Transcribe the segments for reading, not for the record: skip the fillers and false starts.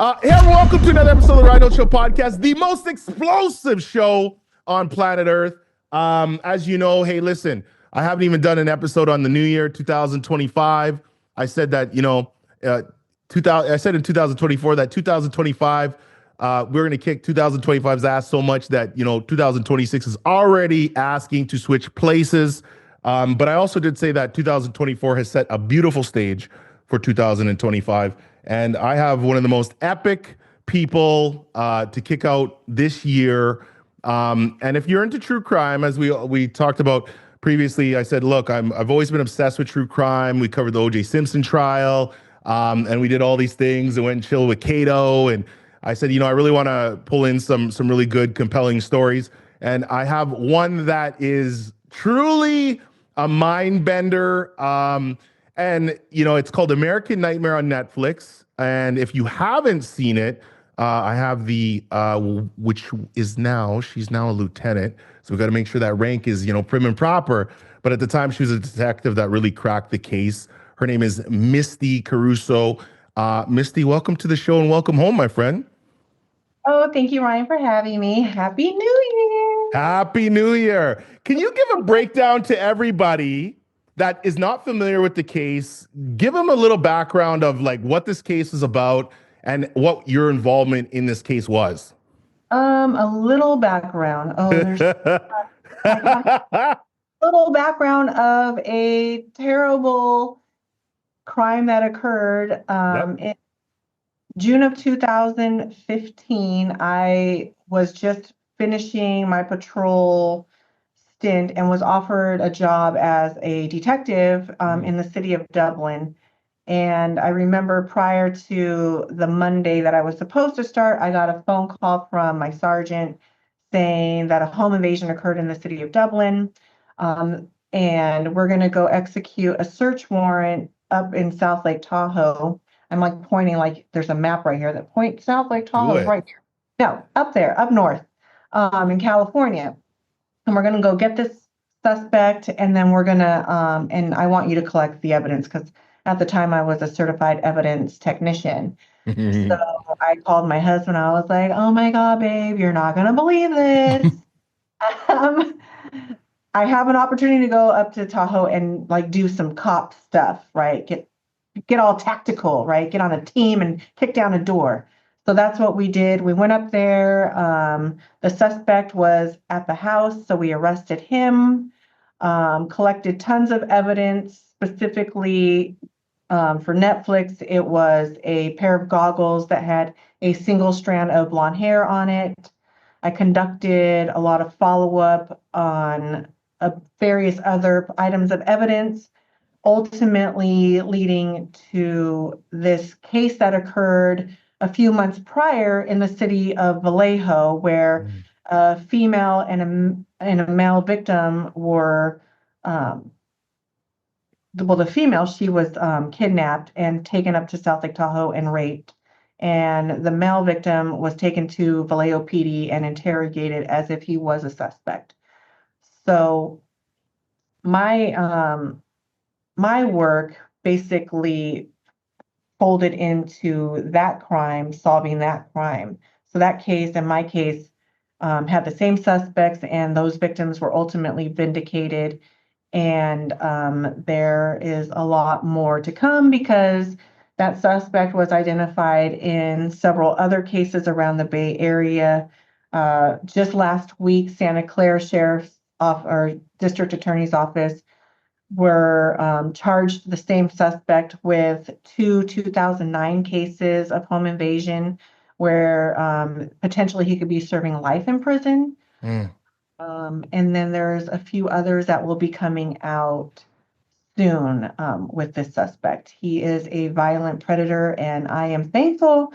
Hey, everyone, welcome to another episode of the Ryan Holtz Show podcast, the most explosive show on planet Earth. As you know, hey, listen, I haven't even done an episode on the new year, 2025. I said that, I said in 2024 that 2025, we're going to kick 2025's ass so much that, 2026 is already asking to switch places. But I also did say that 2024 has set a beautiful stage for 2025. And I have one of the most epic people to kick out this year. And if you're into true crime, as we talked about previously, I said, look, I've always been obsessed with true crime. We covered the O.J. Simpson trial, and we did all these things and went and chilled with Cato. And I said, I really want to pull in some really good, compelling stories. And I have one that is truly a mind bender. And, it's called American Nightmare on Netflix. And if you haven't seen it, I have she's now a lieutenant. So we got to make sure that rank is, prim and proper. But at the time, she was a detective that really cracked the case. Her name is Misty Carausu. Misty, welcome to the show and welcome home, my friend. Oh, thank you, Ryan, for having me. Happy New Year. Happy New Year. Can you give a breakdown to everybody that is not familiar with the case? Give them a little background of like what this case is about and what your involvement in this case was. A little background. Oh, there's a little background of a terrible crime that occurred in June of 2015. I was just finishing my patrol stint and was offered a job as a detective in the city of Dublin. And I remember prior to the Monday that I was supposed to start, I got a phone call from my sergeant saying that a home invasion occurred in the city of Dublin. And we're going to go execute a search warrant up in South Lake Tahoe. I'm like pointing, like there's a map right here that points South Lake Tahoe is right here. No, up there, up north in California. And we're going to go get this suspect, and then we're going to, and I want you to collect the evidence because at the time I was a certified evidence technician. So I called my husband. I was like, oh my God, babe, you're not going to believe this. I have an opportunity to go up to Tahoe and like do some cop stuff, right? Get all tactical, right? Get on a team and kick down a door. So that's what we did. We went up there. The suspect was at the house, so we arrested him, collected tons of evidence, specifically for Netflix. It was a pair of goggles that had a single strand of blonde hair on it. I conducted a lot of follow-up on various other items of evidence, ultimately leading to this case that occurred a few months prior in the city of Vallejo, where a female and a male victim were, the female, she was kidnapped and taken up to South Lake Tahoe and raped. And the male victim was taken to Vallejo PD and interrogated as if he was a suspect. So my work basically folded into that crime, solving that crime. So that case and my case had the same suspects, and those victims were ultimately vindicated. And there is a lot more to come because that suspect was identified in several other cases around the Bay Area. Just last week, Santa Clara Sheriff's or District Attorney's Office were charged the same suspect with 2009 cases of home invasion where potentially he could be serving life in prison. And then there's a few others that will be coming out soon with this suspect. He is a violent predator, and I am thankful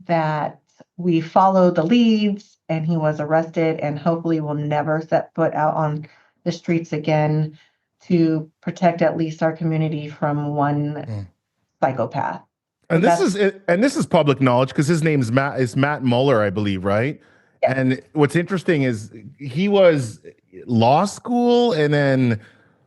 that we followed the leads and he was arrested and hopefully will never set foot out on the streets again, to protect at least our community from one psychopath. And this is public knowledge because his name is Matt Muller, I believe, right? Yes. And what's interesting is he was law school, and then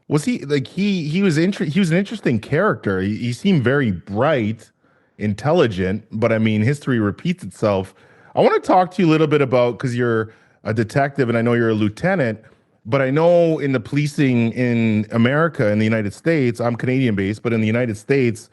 was he like he was an interesting character. He seemed very bright, intelligent, but I mean, history repeats itself. I want to talk to you a little bit about, because you're a detective and I know you're a lieutenant, but I know in the policing in America, in the United States, I'm Canadian based, but in the United States,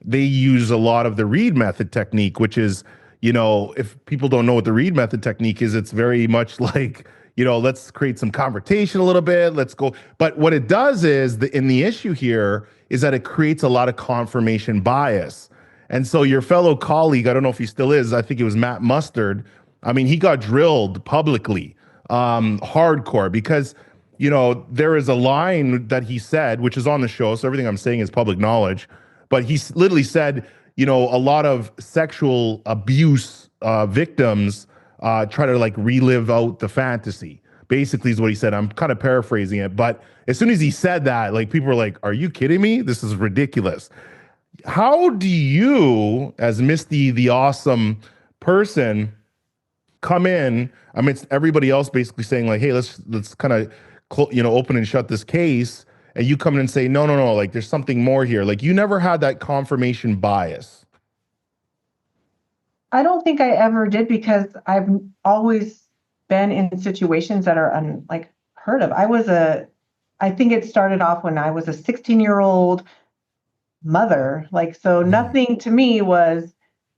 they use a lot of the Reed method technique, which is, if people don't know what the Reed method technique is, it's very much like, let's create some confrontation a little bit. Let's go. But what it does is, in the issue here is that it creates a lot of confirmation bias. And so your fellow colleague, I don't know if he still is, I think it was Matt Mustard. I mean, he got drilled publicly, hardcore, because, there is a line that he said, which is on the show. So everything I'm saying is public knowledge. But he literally said, a lot of sexual abuse victims try to like relive out the fantasy. Basically, is what he said. I'm kind of paraphrasing it. But as soon as he said that, like people were like, "Are you kidding me? This is ridiculous." How do you, as Misty, the awesome person, come in amidst everybody else basically saying like, "Hey, let's kind of open and shut this case," and you come in and say, "No, no, no, like there's something more here." Like you never had that confirmation bias. I don't think I ever did, because I've always been in situations that are like heard of. I think it started off when I was a 16-year-old mother. Like, so nothing to me was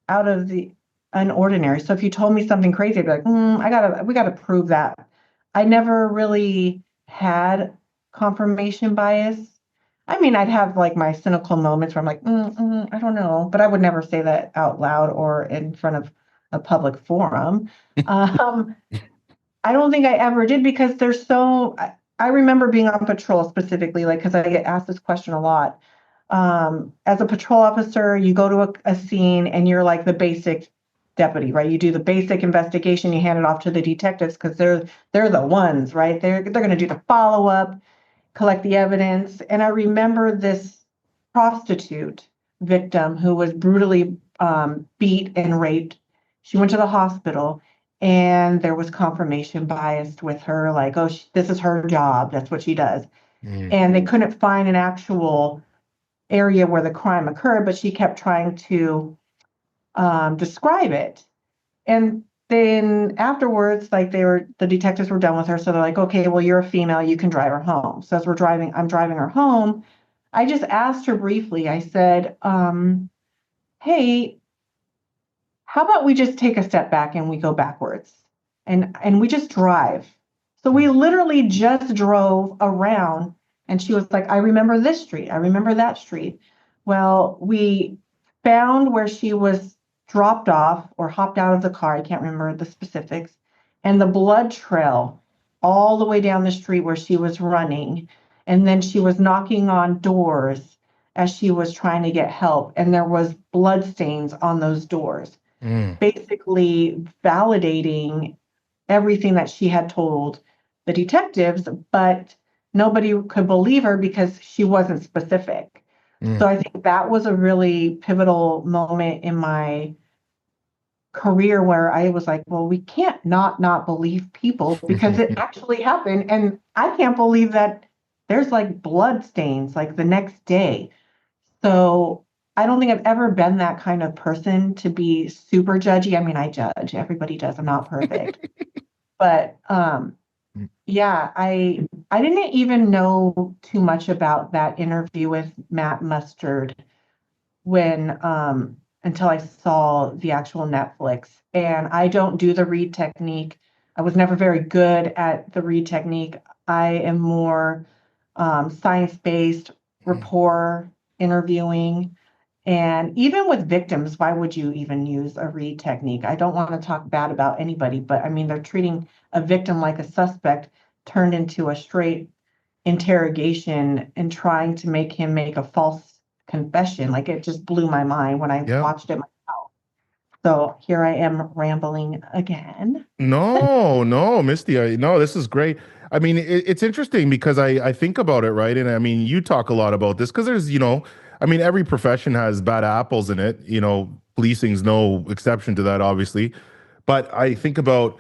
out of the unordinary. So if you told me something crazy, I'd be like, we gotta prove that. I never really had confirmation bias. I mean, I'd have like my cynical moments where I'm like, I don't know, but I would never say that out loud or in front of a public forum. Um, I don't think I ever did, because I remember being on patrol specifically, like, because I get asked this question a lot. As a patrol officer, you go to a scene and you're like the basic deputy, right? You do the basic investigation, you hand it off to the detectives because they're the ones, right? They're going to do the follow up, collect the evidence. And I remember this prostitute victim who was brutally beat and raped. She went to the hospital, and there was confirmation bias with her, like, oh, this is her job. That's what she does. And they couldn't find an actual area where the crime occurred, but she kept trying to describe it. And then afterwards, like the detectives were done with her. So they're like, okay, well, you're a female, you can drive her home. So as I'm driving her home, I just asked her briefly, I said, hey, how about we just take a step back and we go backwards and we just drive. So we literally just drove around, and she was like, I remember this street. I remember that street. Well, we found where she was dropped off or hopped out of the car. I can't remember the specifics. And the blood trail all the way down the street where she was running. And then she was knocking on doors as she was trying to get help. And there was blood stains on those doors, basically validating everything that she had told the detectives, but nobody could believe her because she wasn't specific. So I think that was a really pivotal moment in my career where I was like, well, we can't not believe people because it actually happened. And I can't believe that there's like blood stains like the next day. So I don't think I've ever been that kind of person to be super judgy. I mean, I judge. Everybody does. I'm not perfect. But yeah, I didn't even know too much about that interview with Matt Mustard when until I saw the actual Netflix. And I don't do the read technique. I was never very good at the read technique. I am more science-based rapport interviewing. And even with victims, why would you even use a read technique? I don't want to talk bad about anybody, but I mean, they're treating a victim like a suspect turned into a straight interrogation and trying to make him make a false confession. Like, it just blew my mind when I watched it myself. So here I am rambling again. No, Misty. No, this is great. I mean, it's interesting because I think about it, right? And I mean, you talk a lot about this because there's, I mean, every profession has bad apples in it. Policing's no exception to that, obviously. But I think about,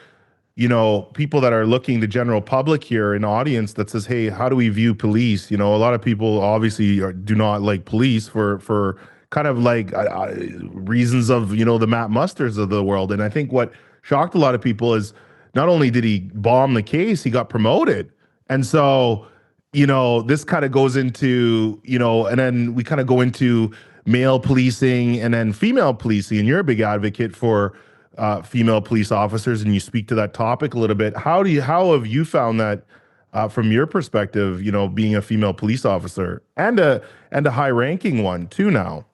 people that are looking, the general public here, an audience that says, hey, how do we view police? A lot of people obviously do not like police for kind of like reasons of, the Matt Musters of the world. And I think what shocked a lot of people is not only did he bomb the case, he got promoted. And so, this kind of goes into, and then we kind of go into male policing and then female policing. And you're a big advocate for female police officers, and you speak to that topic a little bit. How have you found that from your perspective, being a female police officer and a high ranking one too now?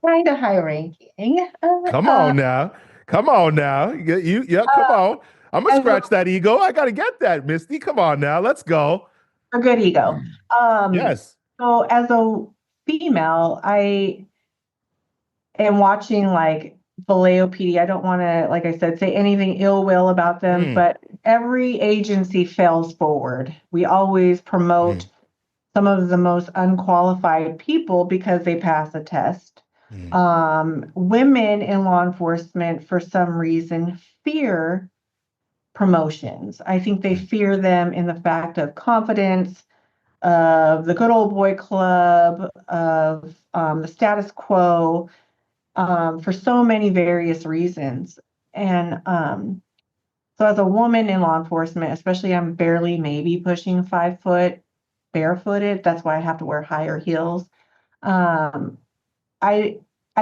Kind of high ranking. Come on now. Come on now. Yeah, come on. I'm gonna scratch that ego. I gotta get that, Misty. Come on now. Let's go. A good ego. Yes. So as a female, I am watching like Vallejo PD. I don't want to, like I said, say anything ill will about them, but every agency fails forward. We always promote some of the most unqualified people because they pass a test. Women in law enforcement, for some reason, fear promotions. I think they fear them in the fact of confidence, of the good old boy club, of the status quo, for so many various reasons. And so as a woman in law enforcement, especially, I'm barely maybe pushing 5 foot barefooted. That's why I have to wear higher heels. I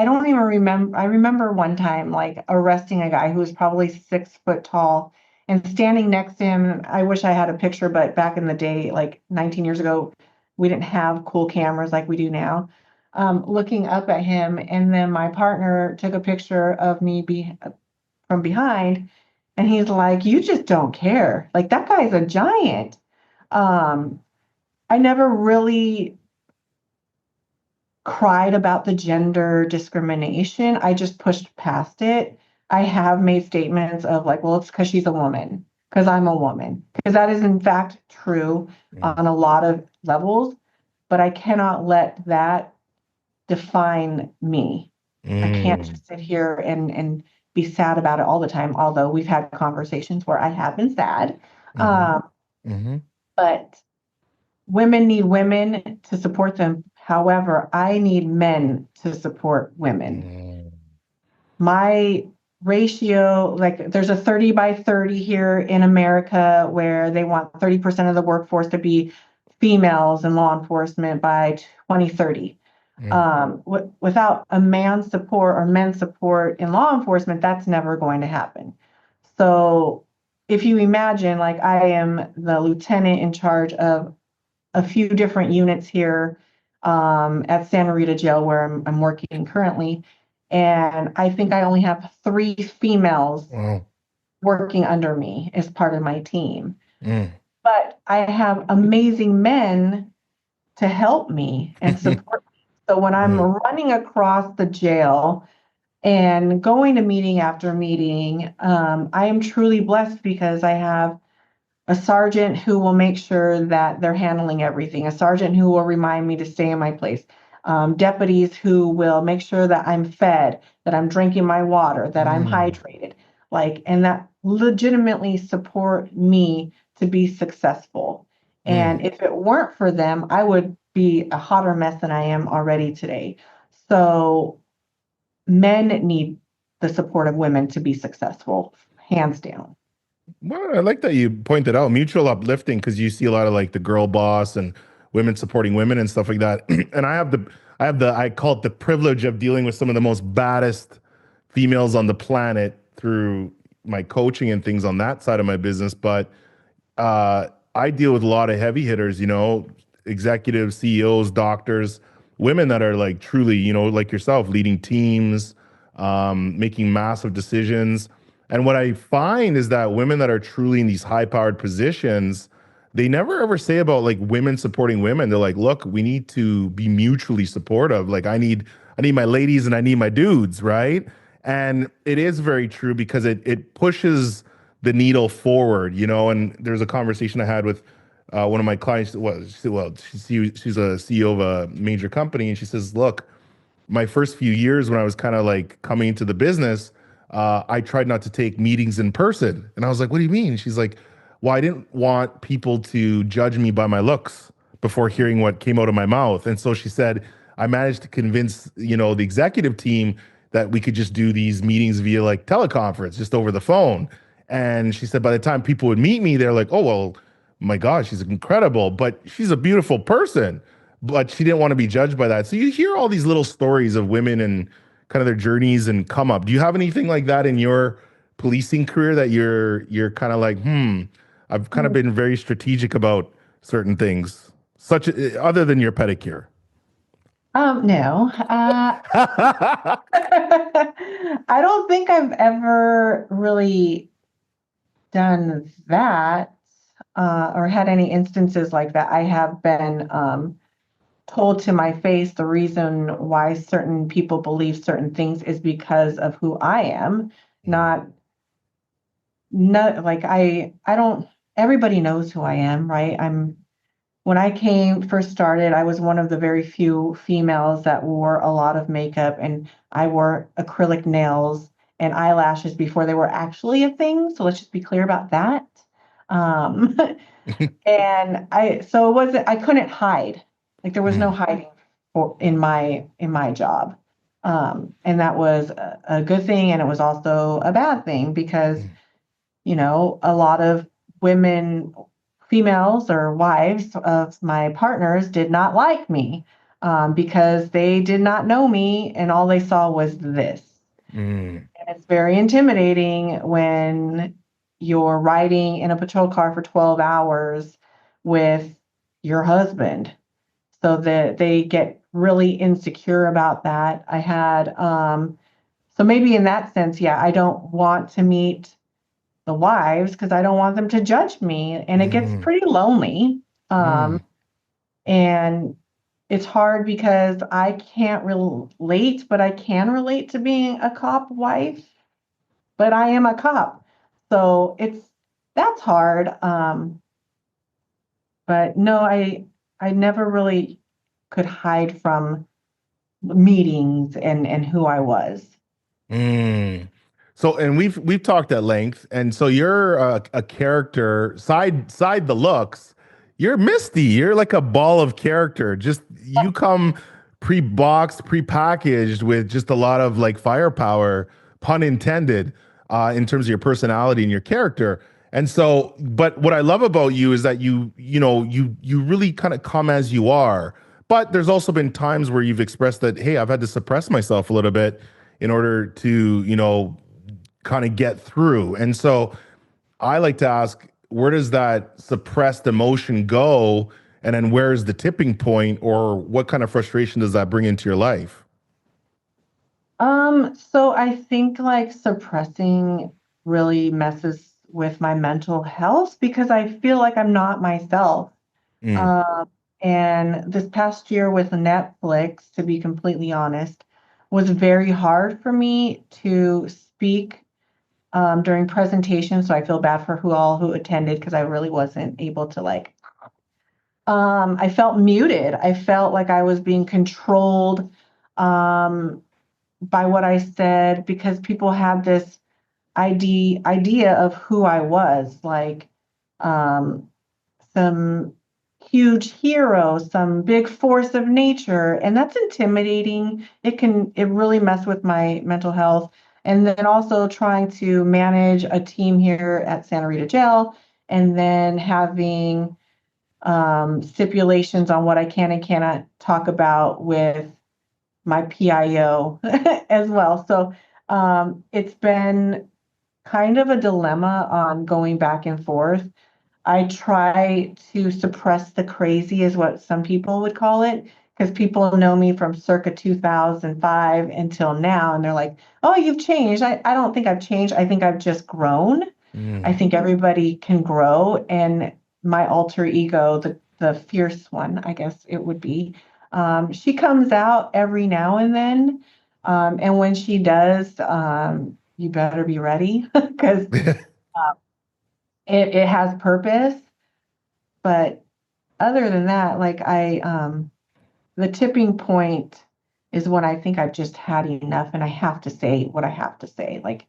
don't even remember. I remember one time like arresting a guy who was probably 6 foot tall and standing next to him. I wish I had a picture, but back in the day, like 19 years ago, we didn't have cool cameras like we do now. Looking up at him, and then my partner took a picture of me from behind, and he's like, "You just don't care. Like that guy's a giant." I never really cried about the gender discrimination. I just pushed past it. I have made statements of like, well, it's because she's a woman, because I'm a woman, because that is in fact true on a lot of levels, but I cannot let that define me. I can't just sit here and be sad about it all the time, although we've had conversations where I have been sad. But women need women to support them. However, I need men to support women. My ratio, like there's a 30 by 30 here in America where they want 30% of the workforce to be females in law enforcement by 2030. Without a man's support or men's support in law enforcement, that's never going to happen. So if you imagine, like I am the lieutenant in charge of a few different units here at Santa Rita Jail where I'm working currently. And I think I only have 3 females working under me as part of my team. But I have amazing men to help me and support me. So when I'm running across the jail and going to meeting after meeting, I am truly blessed because I have a sergeant who will make sure that they're handling everything, a sergeant who will remind me to stay in my place, deputies who will make sure that I'm fed, that I'm drinking my water, that I'm hydrated, and that legitimately support me to be successful. And if it weren't for them, I would be a hotter mess than I am already today. So men need the support of women to be successful, hands down. Well, I like that you pointed out mutual uplifting, because you see a lot of like the girl boss and women supporting women and stuff like that. And I call it the privilege of dealing with some of the most baddest females on the planet through my coaching and things on that side of my business. But I deal with a lot of heavy hitters, executives, CEOs, doctors, women that are like truly, like yourself, leading teams, making massive decisions. And what I find is that women that are truly in these high-powered positions, they never ever say about like women supporting women. They're like, look, we need to be mutually supportive. Like I need my ladies and I need my dudes, right? And it is very true because it pushes the needle forward, And there's a conversation I had with one of my clients. She's a CEO of a major company, and she says, look, my first few years when I was kind of like coming into the business, I tried not to take meetings in person. And I was like, what do you mean? She's like, well, I didn't want people to judge me by my looks before hearing what came out of my mouth. And so she said, I managed to convince, the executive team that we could just do these meetings via like teleconference, just over the phone. And she said by the time people would meet me, they're like, oh, well, my gosh, she's incredible, but she's a beautiful person. But she didn't want to be judged by that. So you hear all these little stories of women and kind of their journeys and come up. Do you have anything like that in your policing career that you're kind of like, I've kind of been very strategic about certain things, other than your pedicure? No. I don't think I've ever really done that, or had any instances like that. I have been told to my face the reason why certain people believe certain things is because of who I am, not like I don't, everybody knows who I am, right? When I first started, I was one of the very few females that wore a lot of makeup, and I wore acrylic nails and eyelashes before they were actually a thing. So let's just be clear about that. Um, and so it wasn't, I couldn't hide. Like there was no hiding in my job. And that was a good thing. And it was also a bad thing because, a lot of women, females or wives of my partners did not like me, because they did not know me and all they saw was this. And it's very intimidating when you're riding in a patrol car for 12 hours with your husband. So that they get really insecure about that. I had, so maybe in that sense, yeah, I don't want to meet the wives because I don't want them to judge me. And it gets pretty lonely. And it's hard because I can't relate, but I can relate to being a cop wife, but I am a cop. So that's hard. But no, I never really could hide from meetings and who I was. So, and we've talked at length, and so you're a character side the looks. You're Misty. You're like a ball of character. Just you come pre-boxed, pre-packaged with just a lot of like firepower, pun intended, in terms of your personality and your character. And so, but what I love about you is that you really kind of come as you are. But there's also been times where you've expressed that, hey, I've had to suppress myself a little bit in order to, kind of get through. And so I like to ask, where does that suppressed emotion go? And then where's the tipping point, or what kind of frustration does that bring into your life? So I think like suppressing really messes with my mental health because I feel like I'm not myself. Mm, Um, and this past year with Netflix, to be completely honest, was very hard for me to speak during presentations. So I feel bad for who attended because I really wasn't able to like. I felt muted. I felt like I was being controlled um, by what I said because people had this idea of who I was, like um, some huge hero, some big force of nature, and that's intimidating. It really mess with my mental health. And then also trying to manage a team here at Santa Rita Jail, and then having stipulations on what I can and cannot talk about with my PIO as well. So it's been kind of a dilemma on going back and forth. I try to suppress the crazy, is what some people would call it, because people know me from circa 2005 until now, and they're like, oh, you've changed. I don't think I've changed. I think I've just grown. I mm, think everybody can grow. And my alter ego, the fierce one, I guess it would be, she comes out every now and then. And when she does, you better be ready because it has purpose. But other than that, like the tipping point is when I think I've just had enough and I have to say what I have to say. Like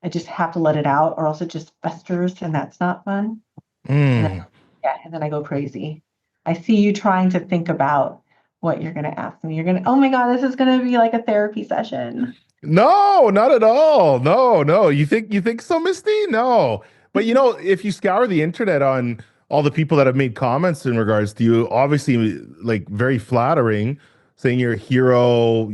I just have to let it out or else it just festers and that's not fun. And then, mm. yeah, and then I go crazy. I see you trying to think about what you're going to ask me. You're going to, oh my God, this is going to be like a therapy session. No, not at all. No, no. You think so, Misty? No. But if you scour the internet on all the people that have made comments in regards to you, obviously like very flattering, saying you're a hero,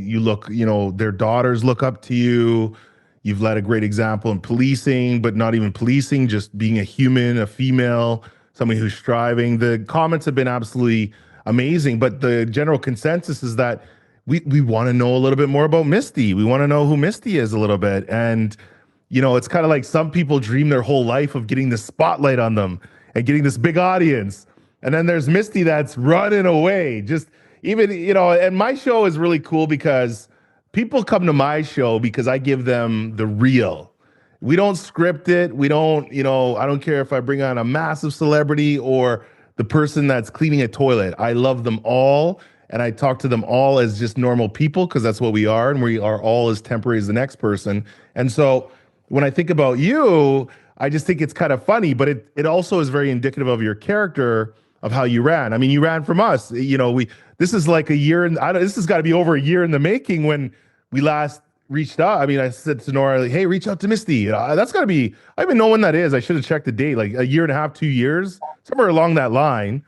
their daughters look up to you. You've led a great example in policing, but not even policing, just being a human, a female, somebody who's striving. The comments have been absolutely amazing, but the general consensus is that we want to know a little bit more about Misty. We want to know who Misty is a little bit. And, it's kind of like some people dream their whole life of getting the spotlight on them and getting this big audience. And then there's Misty that's running away. Just even, and my show is really cool because people come to my show because I give them the real. We don't script it. We don't, I don't care if I bring on a massive celebrity or the person that's cleaning a toilet. I love them all. And I talk to them all as just normal people because that's what we are. And we are all as temporary as the next person. And so when I think about you, I just think it's kind of funny, but it also is very indicative of your character of how you ran. I mean, you ran from us. This is like a year, and this has got to be over a year in the making when we last reached out. I mean, I said to Nora, like, hey, reach out to Misty. That's got to be, I don't even know when that is. I should have checked the date, like a year and a half, 2 years, somewhere along that line.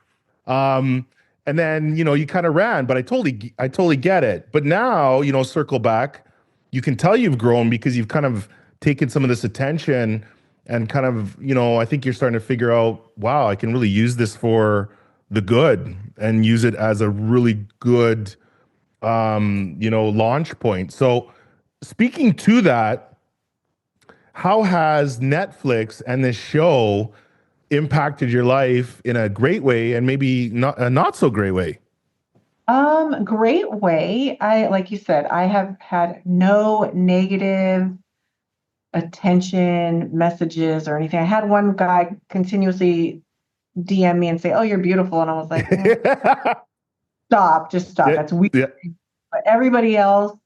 And then, you kind of ran, but I totally get it. But now, circle back, you can tell you've grown because you've kind of taken some of this attention and kind of, I think you're starting to figure out, wow, I can really use this for the good and use it as a really good, launch point. So speaking to that, how has Netflix and this show impacted your life in a great way and maybe not a not so great way? Great way. Like you said, I have had no negative attention messages or anything. I had one guy continuously DM me and say, "Oh, you're beautiful," and I was like, "Stop, just stop. Yeah, That's weird." yeah. But everybody else,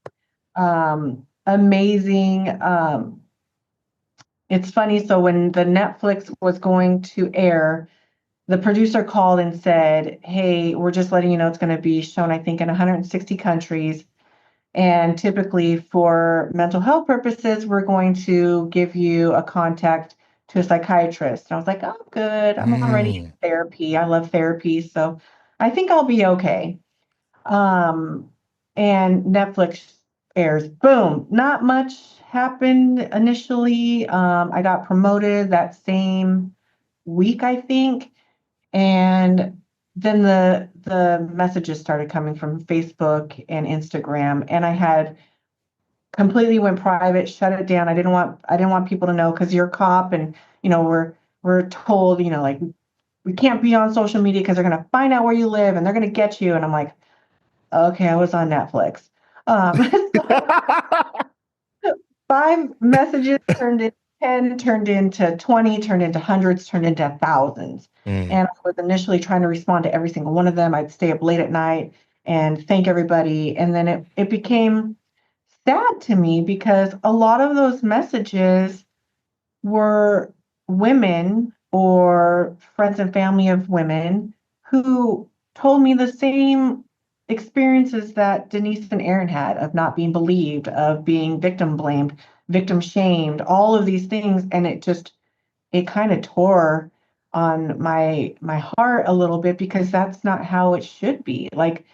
amazing. It's funny. So when the Netflix was going to air, the producer called and said, "Hey, we're just letting you know it's going to be shown, I think, in 160 countries. And typically for mental health purposes, we're going to give you a contact to a psychiatrist." And I was like, "Oh, good. I'm already in Mm. therapy. I love therapy. So I think I'll be okay." Um, and Netflix airs. Boom. Not much happened initially. I got promoted that same week, I think. And then the messages started coming from Facebook and Instagram, and I had completely went private, shut it down. I didn't want people to know because you're a cop, and we're told, like, we can't be on social media because they're gonna find out where you live and they're gonna get you. And I'm like, okay, I was on Netflix. Five messages turned into 10, turned into 20, turned into hundreds, turned into thousands. Mm. And I was initially trying to respond to every single one of them. I'd stay up late at night and thank everybody. And then it became sad to me because a lot of those messages were women or friends and family of women who told me the same experiences that Denise and Aaron had, of not being believed, of being victim blamed, victim shamed, all of these things. And it kind of tore on my heart a little bit because that's not how it should be. Like,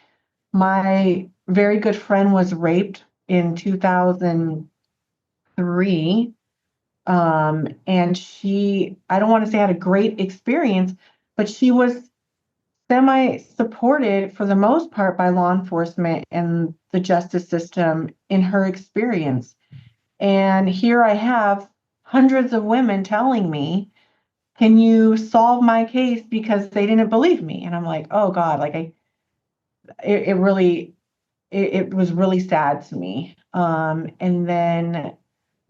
my very good friend was raped in 2003. And I don't want to say had a great experience, but she was semi-supported for the most part by law enforcement and the justice system in her experience. And here I have hundreds of women telling me, "Can you solve my case?" Because they didn't believe me. And I'm like, oh God, like it really, it was really sad to me. And then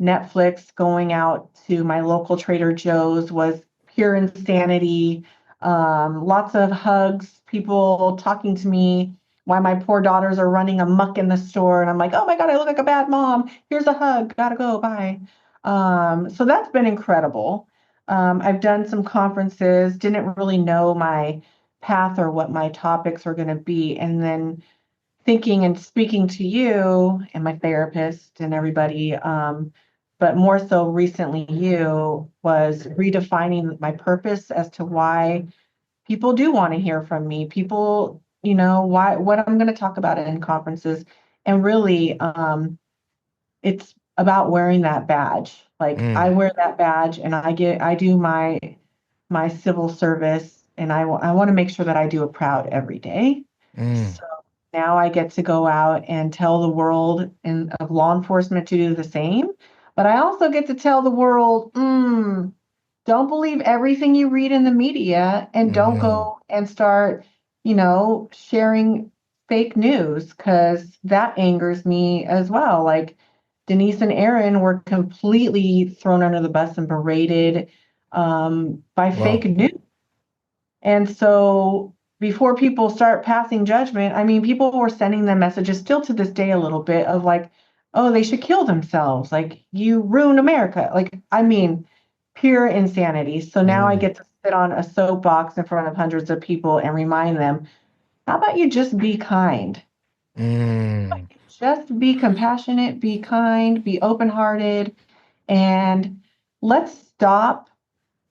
Netflix going out to my local Trader Joe's was pure insanity. Lots of hugs, people talking to me why my poor daughters are running amok in the store. And I'm like, oh my God, I look like a bad mom. Here's a hug. Gotta go. Bye. So that's been incredible. I've done some conferences, didn't really know my path or what my topics were going to be. And then thinking and speaking to you and my therapist and everybody, but more so recently you, was redefining my purpose as to why people do want to hear from me. People, why what I'm going to talk about in conferences. And really, it's about wearing that badge. Like I Mm, wear that badge and I do my civil service, and I want to make sure that I do it proud every day. mm, So now I get to go out and tell the world and of law enforcement to do the same. But I also get to tell the world, don't believe everything you read in the media, and don't mm. go and start, sharing fake news, because that angers me as well. Like Denise and Aaron were completely thrown under the bus and berated by fake Wow. news. And so before people start passing judgment, I mean, people were sending them messages still to this day a little bit of like, oh, they should kill themselves. Like, you ruin America. Like, I mean, pure insanity. So now I Mm, get to sit on a soapbox in front of hundreds of people and remind them, how about you just be kind? mm. Just be compassionate, be kind, be open-hearted, and let's stop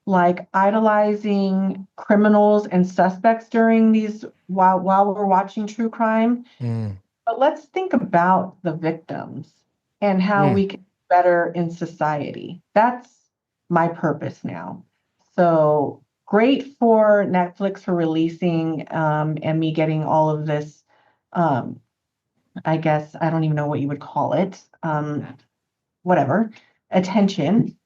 like idolizing criminals and suspects during these while we're watching true crime. Mm, But let's think about the victims and how mm. we can be better in society. That's my purpose now. So great for Netflix for releasing and me getting all of this. Um, I guess I don't even know what you would call it. Whatever, attention.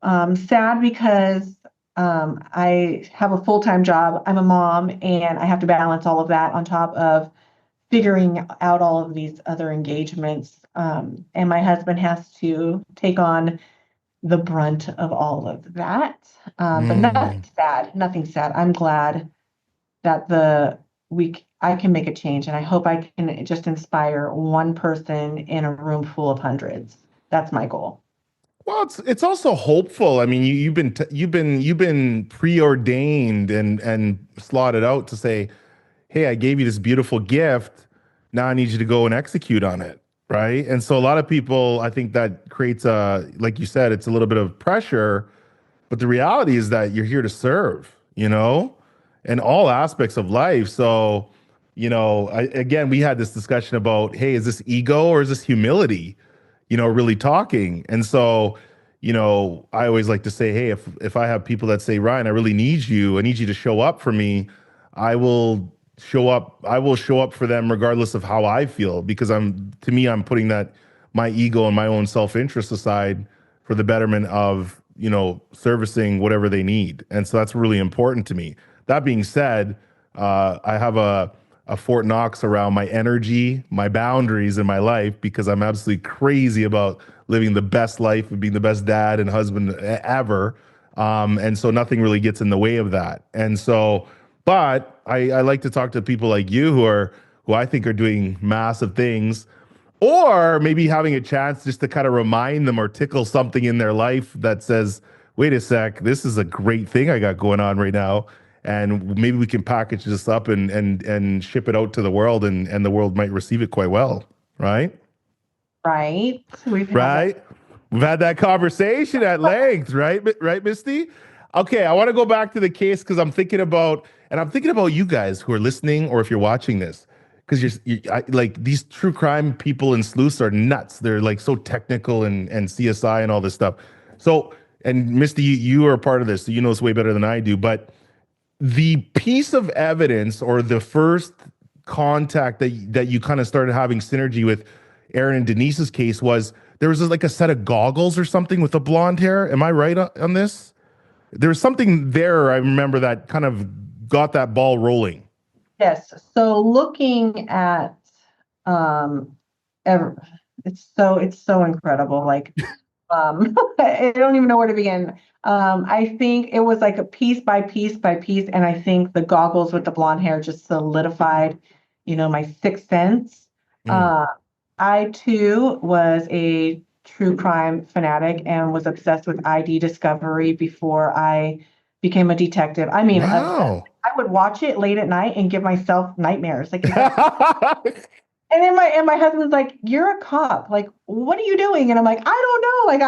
Sad because I have a full-time job. I'm a mom and I have to balance all of that on top of figuring out all of these other engagements. And my husband has to take on the brunt of all of that. But Mm. nothing sad, nothing sad. I'm glad that the week I can make a change, and I hope I can just inspire one person in a room full of hundreds. That's my goal. Well, it's also hopeful. I mean, you've been preordained and slotted out to say, "Hey, I gave you this beautiful gift. Now I need you to go and execute on it." Right? And so a lot of people, I think that creates like you said, it's a little bit of pressure, but the reality is that you're here to serve, in all aspects of life. So, again, we had this discussion about, hey, is this ego or is this humility? Really talking. And so, I always like to say, hey, if I have people that say, Ryan, I really need you, I need you to show up for me, I will I will show up for them regardless of how I feel, because to me, I'm putting that my ego and my own self-interest aside for the betterment of, servicing whatever they need. And so that's really important to me. That being said, I have a Fort Knox around my energy, my boundaries in my life, because I'm absolutely crazy about living the best life and being the best dad and husband ever. And so nothing really gets in the way of that. And so, but I like to talk to people like you who I think are doing massive things, or maybe having a chance just to kind of remind them or tickle something in their life that says, wait a sec, this is a great thing I got going on right now. And maybe we can package this up and ship it out to the world, and the world might receive it quite well. Right? Right? We've had that. Right? We've had that conversation at length, right? Right, Misty? Okay, I want to go back to the case because I'm thinking about you guys who are listening, or if you're watching this, because like these true crime people and sleuths are nuts. They're like so technical and CSI and all this stuff. So, and Misty, you are a part of this, so you know this way better than I do. But the piece of evidence, or the first contact that you kind of started having synergy with Aaron and Denise's case, was there was like a set of goggles or something with the blonde hair. Am I right on this? There was something there, I remember, that kind of got that ball rolling. Yes. So looking at um ever it's so incredible. Like I don't even know where to begin. I think it was like a piece by piece by piece, and I think the goggles with the blonde hair just solidified, my sixth sense. Mm. Uh, I too was a true crime fanatic and was obsessed with ID discovery before I became a detective. I mean, obsessed. Wow. I would watch it late at night and give myself nightmares. Like, is that And then my husband's like, "You're a cop. Like, what are you doing?" And I'm like, "I don't know. Like,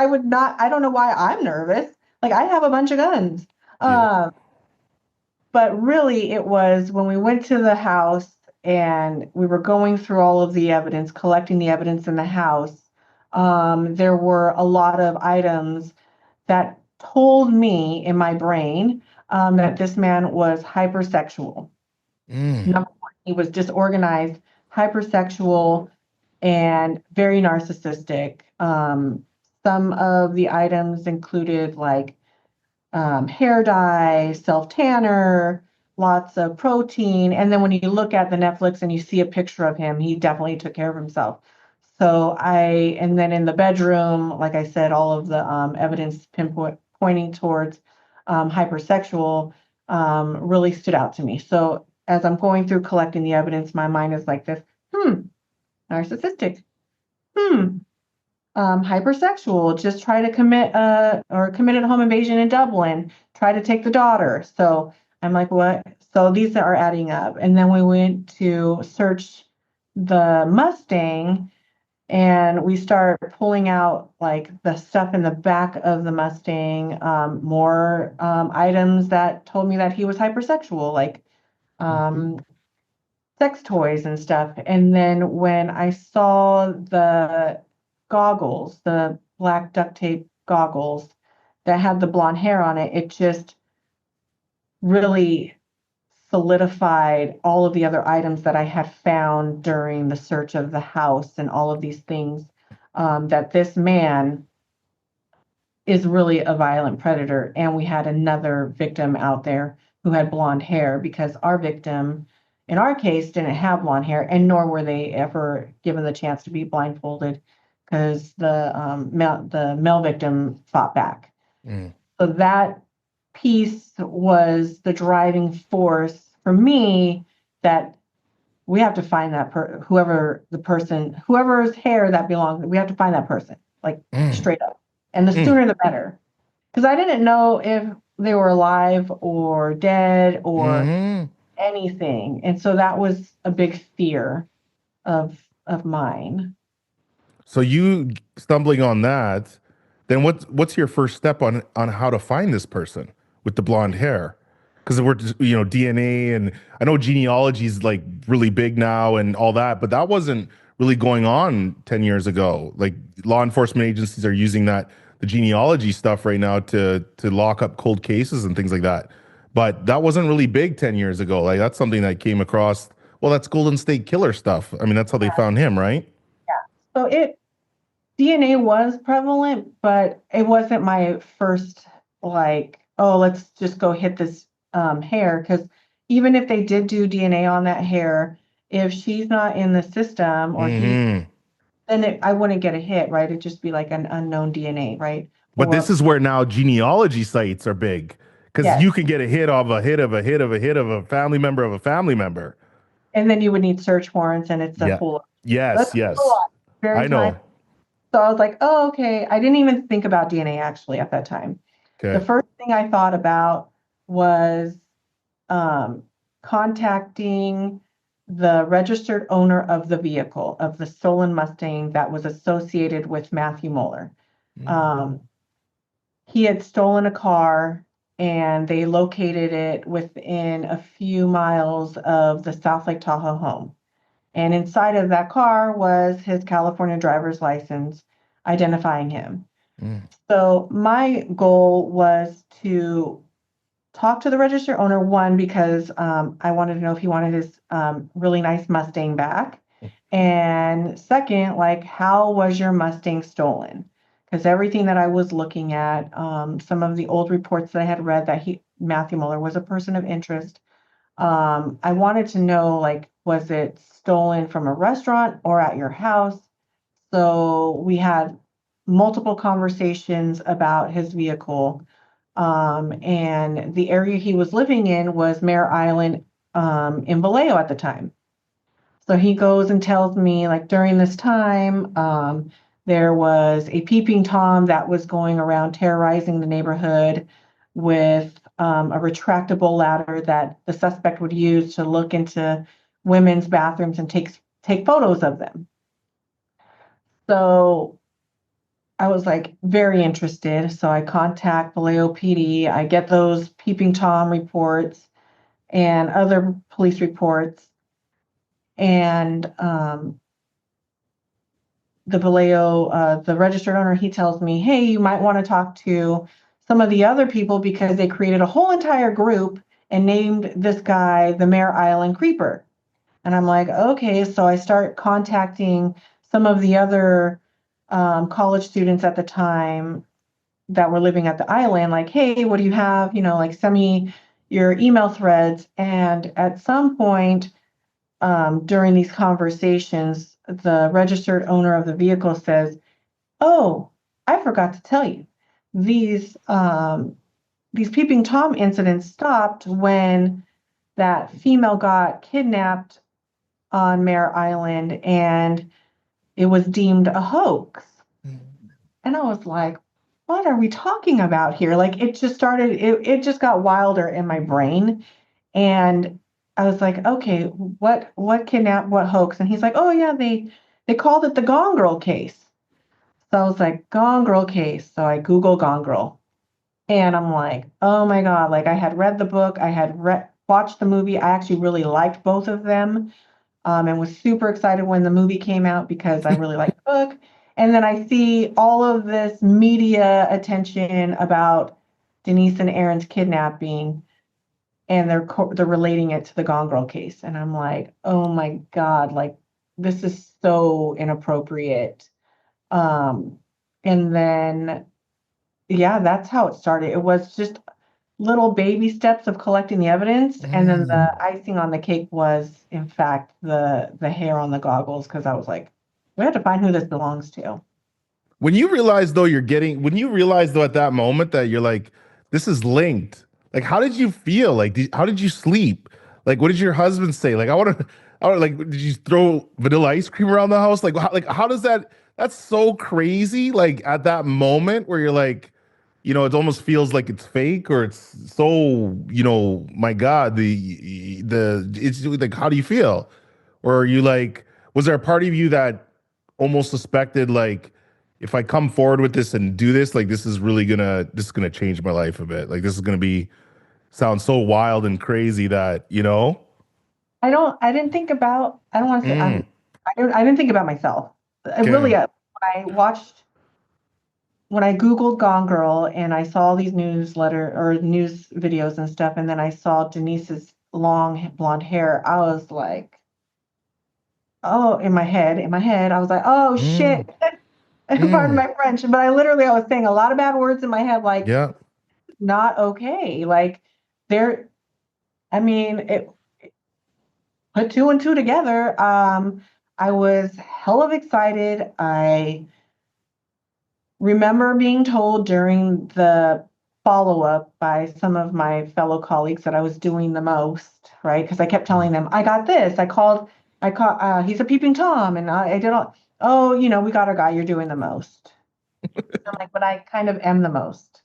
I don't know why I'm nervous. Like, I have a bunch of guns." Yeah. Uh, but really, it was when we went to the house and we were going through all of the evidence, collecting the evidence in the house. There were a lot of items that told me in my brain that this man was hypersexual. Mm. Number one, he was disorganized, hypersexual, and very narcissistic. Some of the items included like hair dye, self tanner, lots of protein. And then when you look at the Netflix and you see a picture of him, he definitely took care of himself. And then in the bedroom, like I said, all of the evidence pointing towards hypersexual really stood out to me. So as I'm going through collecting the evidence, my mind is like this, narcissistic, hmm, hypersexual, just try to committed a home invasion in Dublin, try to take the daughter. So I'm like, what? So these are adding up. And then we went to search the Mustang and we start pulling out like the stuff in the back of the Mustang, more items that told me that he was hypersexual, like um, sex toys and stuff. And then when I saw the goggles, the black duct tape goggles that had the blonde hair on it, it just really solidified all of the other items that I had found during the search of the house and all of these things, that this man is really a violent predator. And we had another victim out there who had blonde hair because our victim, in our case, didn't have blonde hair, and nor were they ever given the chance to be blindfolded because the male victim fought back. Mm. So that piece was the driving force for me that we have to find that whoever's hair that belongs, we have to find that person, like Mm. straight up. And the Mm. sooner the better. Because I didn't know if they were alive or dead or Mm. anything. And so that was a big fear of mine. So you stumbling on that, then what's your first step on how to find this person with the blonde hair? Because we're DNA, and I know genealogy is like really big now and all that, but that wasn't really going on 10 years ago. Like law enforcement agencies are using the genealogy stuff right now to lock up cold cases and things like that. But that wasn't really big 10 years ago. Like that's something that came across. Well, that's Golden State Killer stuff. I mean, that's how they found him, right? Yeah. So DNA was prevalent, but it wasn't my first, like, oh, let's just go hit this hair. Because even if they did do DNA on that hair, if she's not in the system or he, Hmm. then I wouldn't get a hit, right? It'd just be like an unknown DNA, right? But this Or is where now genealogy sites are big because you yes, can get a hit of a hit of a hit of a hit of a family member of a family member. and then you would need search warrants, and it's a Yeah. whole, Yes. that's a Yes. lot, very I time. know. So I was like, oh, okay. I didn't even think about DNA actually at that time. The Okay. first thing I thought about was um, contacting the registered owner of the vehicle, of the stolen Mustang that was associated with Matthew Muller. Mm. Um, he had stolen a car and they located it within a few miles of the South Lake Tahoe home. And inside of that car was his California driver's license identifying him. Mm. So my goal was to talk to the register owner, one, because I wanted to know if he wanted his really nice Mustang back. And second, like, how was your Mustang stolen? Because everything that I was looking at, some of the old reports that I had read that Matthew Muller was a person of interest. I wanted to know, like, was it stolen from a restaurant or at your house? So we had multiple conversations about his vehicle. And the area he was living in was Mare Island, in Vallejo at the time. So he goes and tells me, like, during this time, there was a peeping Tom that was going around terrorizing the neighborhood with a retractable ladder that the suspect would use to look into women's bathrooms and take photos of them. So I was like very interested. So I contact Vallejo PD. I get those Peeping Tom reports and other police reports. And the Vallejo, the registered owner, he tells me, hey, you might want to talk to some of the other people because they created a whole entire group and named this guy the Mare Island Creeper. And I'm like, okay. So I start contacting some of the other college students at the time that were living at the island, like, hey, what do you have? You know, like send me your email threads. And at some point during these conversations, the registered owner of the vehicle says, oh, I forgot to tell you, these Peeping Tom incidents stopped when that female got kidnapped on Mare Island and it was deemed a hoax. And I was like, what are we talking about here? Like it just started, it just got wilder in my brain. And I was like, okay, what kidnap, what hoax? And he's like, oh yeah, they called it the Gone Girl case. So I was like, Gone Girl case. So I Google Gone Girl. And I'm like, oh my God, like I had read the book, I had watched the movie. I actually really liked both of them. And was super excited when the movie came out because I really liked the book. And then I see all of this media attention about Denise and Aaron's kidnapping, and they're relating it to the Gone Girl case. And I'm like, oh my God, like this is so inappropriate. And then, yeah, that's how it started. It was just little baby steps of collecting the evidence, and then the icing on the cake was, in fact, the hair on the goggles, because I was like, we have to find who this belongs to. When you realize though at that moment that you're like, this is linked, like how did you feel? Like how did you sleep? Like what did your husband say? Like I want like, did you throw vanilla ice cream around the house? Like how does that's so crazy. Like at that moment where you're like, it almost feels like it's fake, or it's so, my God, it's like, how do you feel? Or are you like, was there a part of you that almost suspected, like, if I come forward with this and do this, like, this is gonna change my life a bit. Like, this is gonna sound so wild and crazy that, I didn't think about, I don't want to say, I didn't think about myself. Okay. Really, when I Googled Gone Girl and I saw these news videos and stuff, and then I saw Denise's long blonde hair, I was like, oh, in my head, I was like, oh shit. Pardon my French, but I was saying a lot of bad words in my head, like, yeah, not okay. Like it put two and two together. I was hell of excited. I remember being told during the follow-up by some of my fellow colleagues that I was doing the most, right? Because I kept telling them, I got this. I called, he's a Peeping Tom, and I did all, oh, we got our guy, you're doing the most. I'm like, but I kind of am the most.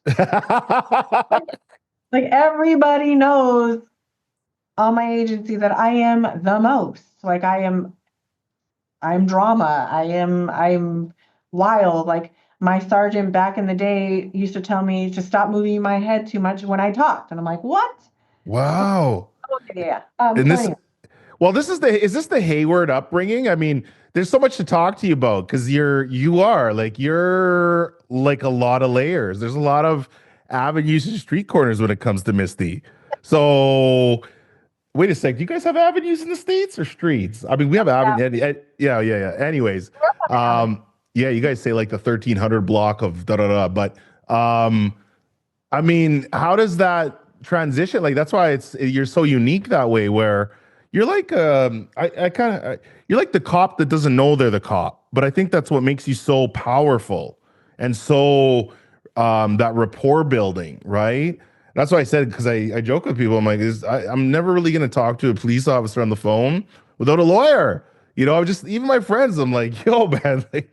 Like everybody knows on my agency that I am the most. Like I'm drama. I'm wild. Like my sergeant back in the day used to tell me to stop moving my head too much when I talked. And I'm like, what? Wow. Oh, yeah. And is this the Hayward upbringing? I mean, there's so much to talk to you about because you're like a lot of layers. There's a lot of avenues and street corners when it comes to Misty. So wait a sec. Do you guys have avenues in the States or streets? I mean, we have avenues. Yeah. Anyways, yeah, you guys say like the 1300 block of da da da. But I mean, how does that transition? Like, that's why you're so unique that way, where you're like, you're like the cop that doesn't know they're the cop. But I think that's what makes you so powerful and so that rapport building, right? That's why I said, because I joke with people, I'm like, I'm never really going to talk to a police officer on the phone without a lawyer. I'm just, even my friends, I'm like, yo, man, like,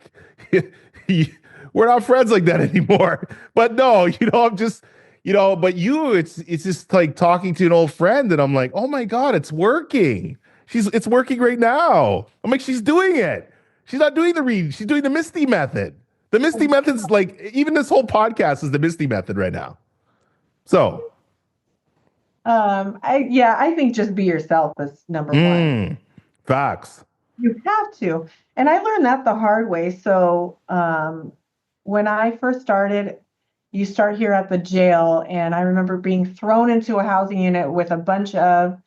we're not friends like that anymore. But no, I'm just, but it's just like talking to an old friend, and I'm like, oh my God, it's working. It's working right now. I'm like, she's doing it. She's not doing the read. She's doing the Misty method. The Misty method's like, even this whole podcast is the Misty method right now. So, I think just be yourself is number one. Facts. You have to. And I learned that the hard way. So, when I first started, you start here at the jail, and I remember being thrown into a housing unit with a bunch of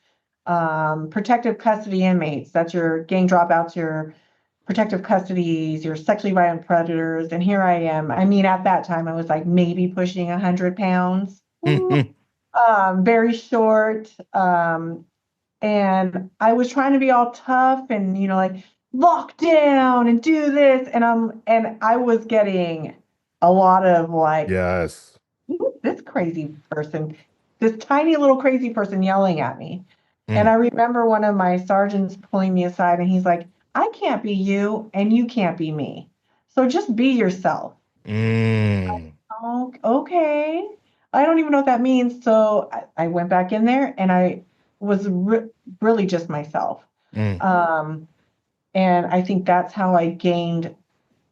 protective custody inmates. That's your gang dropouts, your protective custodies, your sexually violent predators. And here I am. I mean, at that time, I was like maybe pushing 100 pounds. Very short. And I was trying to be all tough and, like lock down and do this. And I was getting a lot of like, Yes. this crazy person, this tiny little crazy person yelling at me. And I remember one of my sergeants pulling me aside and he's like, I can't be you and you can't be me. So just be yourself. Oh, okay. I don't even know what that means. So I went back in there and I was really just myself. And I think that's how I gained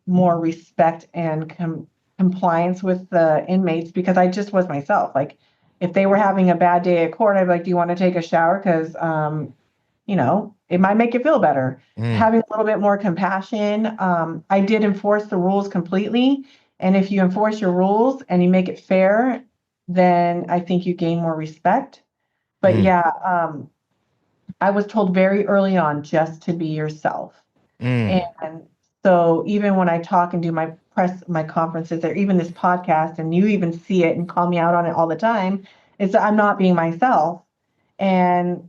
more respect and compliance with the inmates, because I just was myself. Like if they were having a bad day at court, I'd be like, do you want to take a shower? Because, it might make you feel better. Having a little bit more compassion. I did enforce the rules completely. And if you enforce your rules and you make it fair, then I think you gain more respect. But I was told very early on just to be yourself. And so even when I talk and do my conferences, or even this podcast, and you even see it and call me out on it all the time, is that I'm not being myself. And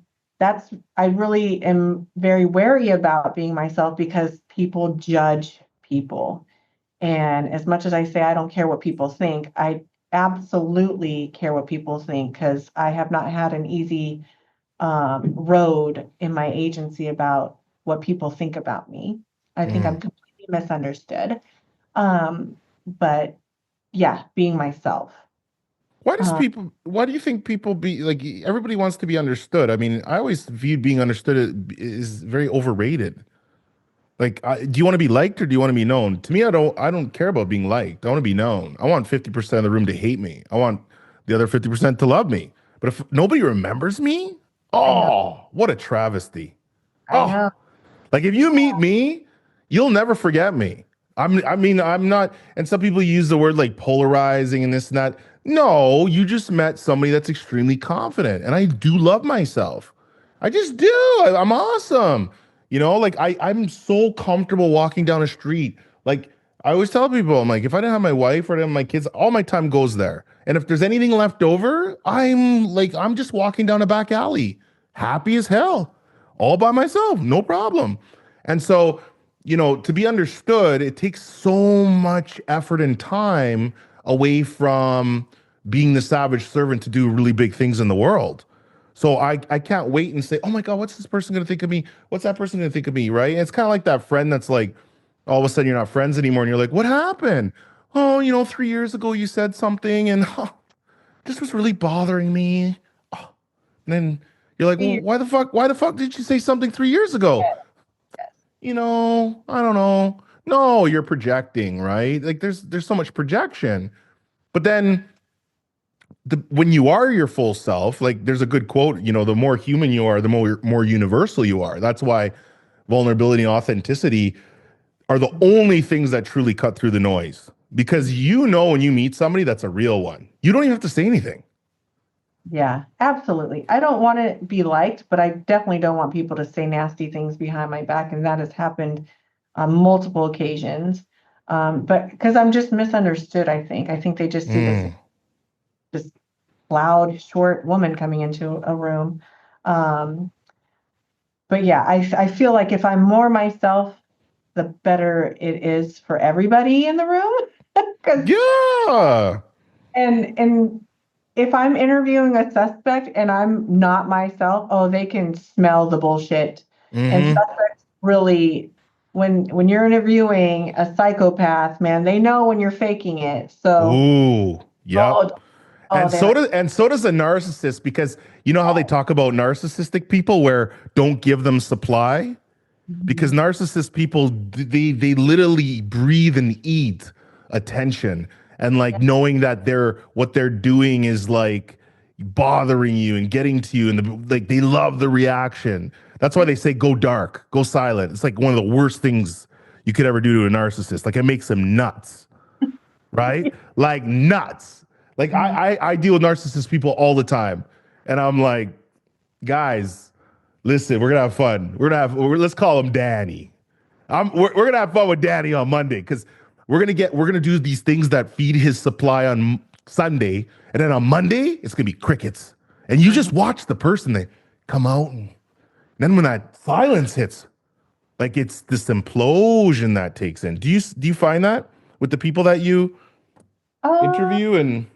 I really am very wary about being myself because people judge people. And as much as I say I don't care what people think, I absolutely care what people think, because I have not had an easy road in my agency about what people think about me. I think I'm completely misunderstood. But yeah, being myself. Why do you think people be like, everybody wants to be understood? I mean, I always viewed being understood is very overrated. Like, do you want to be liked or do you want to be known? To me, I don't care about being liked. I want to be known. I want 50% of the room to hate me. I want the other 50% to love me. But if nobody remembers me, what a travesty. I know. Like if you meet me, you'll never forget me. I'm not, and some people use the word like polarizing and this and that. No, you just met somebody that's extremely confident. And I do love myself. I just do. I'm awesome. Like I'm so comfortable walking down a street. Like I always tell people, I'm like, if I didn't have my wife or I didn't have my kids, all my time goes there. And if there's anything left over, I'm just walking down a back alley, happy as hell, all by myself, no problem. And so, to be understood, it takes so much effort and time away from being the savage servant to do really big things in the world. So I can't wait and say, oh my God, what's this person going to think of me? What's that person going to think of me? Right. And it's kind of like that friend that's like, all of a sudden you're not friends anymore. And you're like, what happened? Oh, 3 years ago you said something and this was really bothering me. Oh. And then you're like, well, why the fuck did you say something 3 years ago? I don't know. No, you're projecting, right? Like there's so much projection. But then when you are your full self, like there's a good quote, the more human you are, the more universal you are. That's why vulnerability and authenticity are the only things that truly cut through the noise. Because when you meet somebody that's a real one, you don't even have to say anything. Yeah, absolutely. I don't want to be liked, but I definitely don't want people to say nasty things behind my back. And that has happened on multiple occasions. But because I'm just misunderstood, I think they just see this loud, short woman coming into a room. But yeah, I feel like if I'm more myself, the better it is for everybody in the room. Yeah. And if I'm interviewing a suspect and I'm not myself, they can smell the bullshit. And suspects really, when you're interviewing a psychopath, man, they know when you're faking it. So, ooh, yep. Oh, they like, And so does a narcissist, because you know how they talk about narcissistic people where don't give them supply, because mhm. narcissist people, they literally breathe and eat attention, and like knowing that what they're doing is like bothering you and getting to you, and like they love the reaction. That's why they say go dark, go silent. It's like one of the worst things you could ever do to a narcissist. Like it makes them nuts, right? Like nuts. Like Mhm. I deal with narcissist people all the time, and I'm like, guys, listen, we're gonna have fun. Let's call him Danny. We're gonna have fun with Danny on Monday, because we're gonna do these things that feed his supply on Sunday, and then on Monday it's gonna be crickets. And you just watch the person that come out, and then when that silence hits, like it's this implosion that takes in. Do you find that with the people that you Uh, interview? And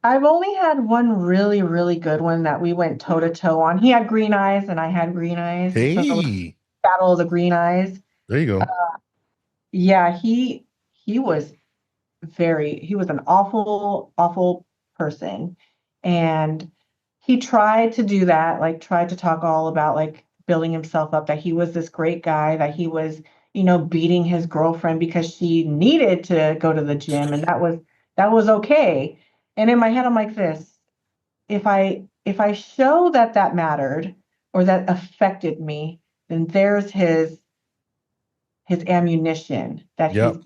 I've only had one really, really good one that we went toe to toe on. He had green eyes and I had green eyes. So it was hey, battle of the green eyes. there you Uh, go. yeah, he was he was an awful, awful person. And he tried to do that, like tried to talk all about like building himself up, that he was this great guy, that he was, beating his girlfriend because she needed to go to the gym, and that was okay. And in my head, I'm like this, if I show that that mattered or that affected me, then there's his ammunition that he's Yep.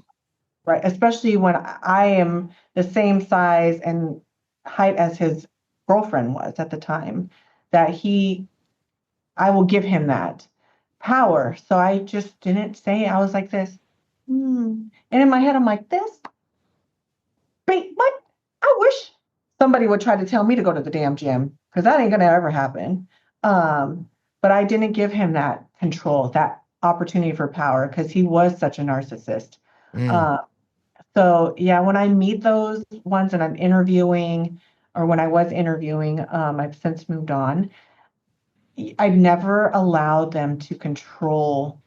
right, especially when I am the same size and height as his girlfriend was at the time, that I will give him that power. So I just didn't say, I was like this, and in my head, I'm like this, wait, what? I wish somebody would try to tell me to go to the damn gym, because that ain't gonna ever happen. But I didn't give him that control, that opportunity for power, because he was such a narcissist. Mm, Uh, So yeah, when I meet those ones and I'm interviewing, or when I was interviewing, I've since moved on. I've never allowed them to control.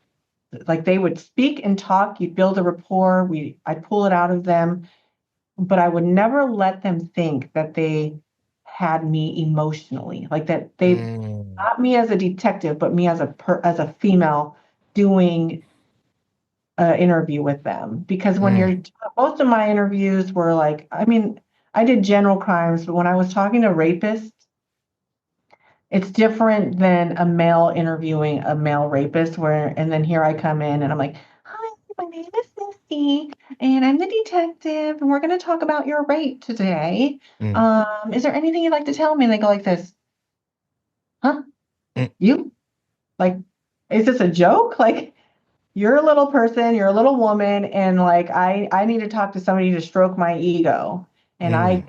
Like they would speak and talk, you'd build a rapport, I'd pull it out of them, but I would never let them think that they had me emotionally, like that they, mm, not me as a detective, but me as a female doing interview with them. Because when mm, you're, most of my interviews were like, I mean, I did general crimes, but when I was talking to rapists, it's different than a male interviewing a male rapist, and then here I come in and I'm like, hi, my name is Misty and I'm the detective and we're going to talk about your rape today. mm, Is there anything you'd like to tell me? And they go like this, huh? mm, You? Like, is this a joke? Like, you're a little person, you're a little woman, and like I need to talk to somebody to stroke my ego. And mm.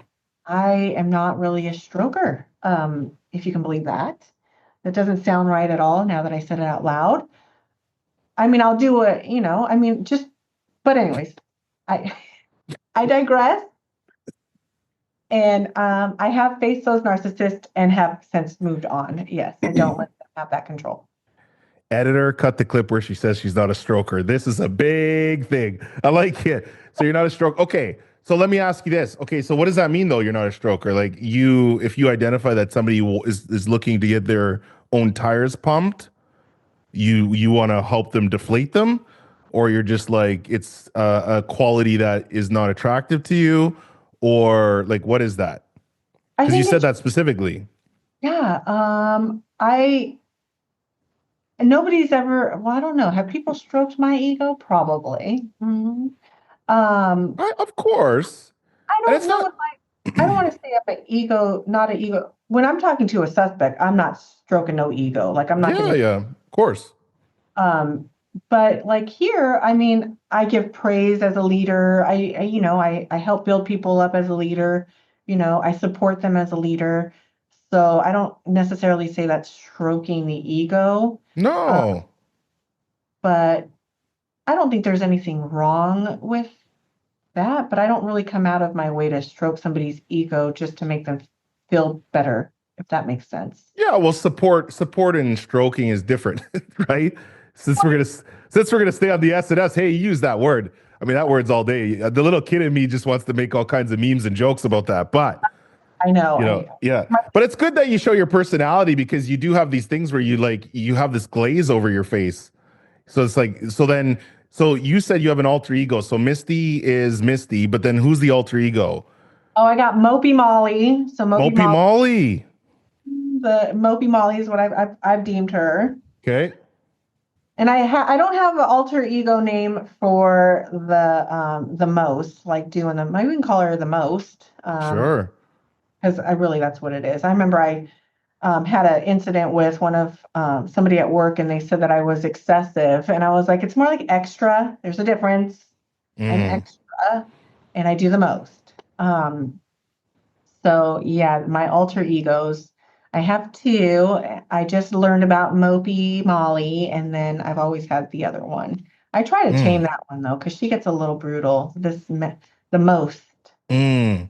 I am not really a stroker. If you can believe that. That doesn't sound right at all now that I said it out loud. I mean, I'll do it, I mean, just, but anyways, I I digress. And I have faced those narcissists and have since moved on. Yes, I don't let them have that control. Editor, cut the clip where she says she's not a stroker. This is a big thing. I like it. So you're not a stroker. Okay. So let me ask you this. Okay. So what does that mean though? You're not a stroker. Like if you identify that somebody is looking to get their own tires pumped, you want to help them deflate them, or you're just like, it's a quality that is not attractive to you, or like, what is that? I Because you think said it's, that specifically. yeah. I And nobody's ever, well, I don't know. Have people stroked my ego? Probably. Um, Of course. I And don't it's know not. if I don't want to say up an ego, not an ego. When I'm talking to a suspect, I'm not stroking no ego. Like I'm not Yeah, getting, yeah, of course. um, but like here, I mean, I give praise as a leader. I help build people up as a leader. I support them as a leader. So I don't necessarily say that's stroking the ego. Uh, No. but I don't think there's anything wrong with that, but I don't really come out of my way to stroke somebody's ego just to make them feel better, if that makes sense. Yeah, well, support and stroking is different, right? Since we're gonna since we're gonna stay on the S and S, hey, use that word. I mean, that word's all day. The little kid in me just wants to make all kinds of memes and jokes about that. But, I know. yeah. But it's good that you show your personality because you do have these things where you have this glaze over your face. So it's like, so you said you have an alter ego. So Misty is Misty, but then who's the alter ego? Oh, I got Mopey Molly. So Mopey Molly. the Mopey Molly is what I've deemed her. Okay. And I don't have an alter ego name for the most, like doing them. I wouldn't call her the most. Sure. Because that's what it is. I remember I had an incident with one of somebody at work, and they said that I was excessive, and I was like, it's more like extra. There's a difference, and extra, and I do the most. So yeah, my alter egos. I have two. I just learned about Mopey Molly, and then I've always had the other one. I try to tame that one though, because she gets a little brutal. The most. I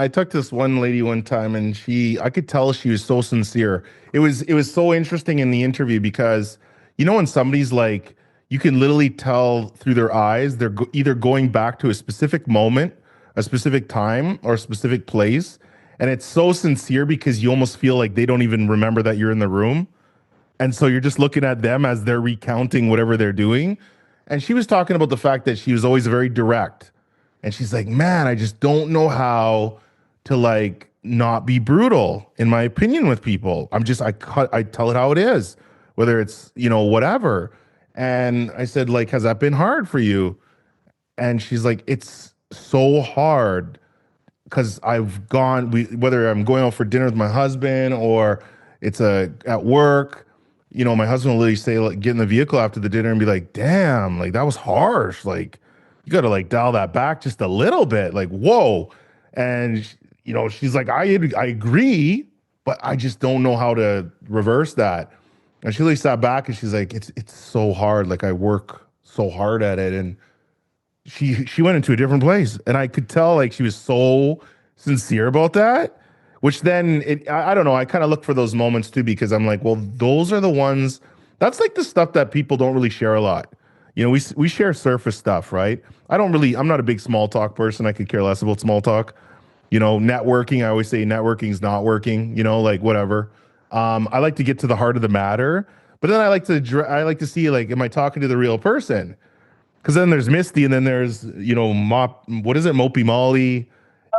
took this one lady one time and I could tell she was so sincere. It was so interesting in the interview because, when somebody's like, you can literally tell through their eyes, they're either going back to a specific moment, a specific time, or a specific place. And it's so sincere because you almost feel like they don't even remember that you're in the room. And so you're just looking at them as they're recounting whatever they're doing. And she was talking about the fact that she was always very direct. And she's like, man, I just don't know how to like not be brutal, in my opinion, with people. I tell it how it is, whether it's, whatever. And I said, like, has that been hard for you? And she's like, it's so hard because whether I'm going out for dinner with my husband or it's at work, my husband will literally say, like, get in the vehicle after the dinner and be like, damn, like that was harsh. Like, you got to like dial that back just a little bit. Like, whoa. And, she's like, I agree, but I just don't know how to reverse that. And she really sat back and she's like, it's so hard. Like I work so hard at it. And she went into a different place. And I could tell like she was so sincere about that, which then I don't know. I kind of look for those moments too, because I'm like, well, those are the ones, that's like the stuff that people don't really share a lot. We share surface stuff, right? I'm not a big small talk person. I could care less about small talk. Networking, I always say networking is not working, like whatever. I like to get to the heart of the matter, but then I like to see, like, am I talking to the real person? Because then there's Misty, and then there's, what is it? Mopey Molly,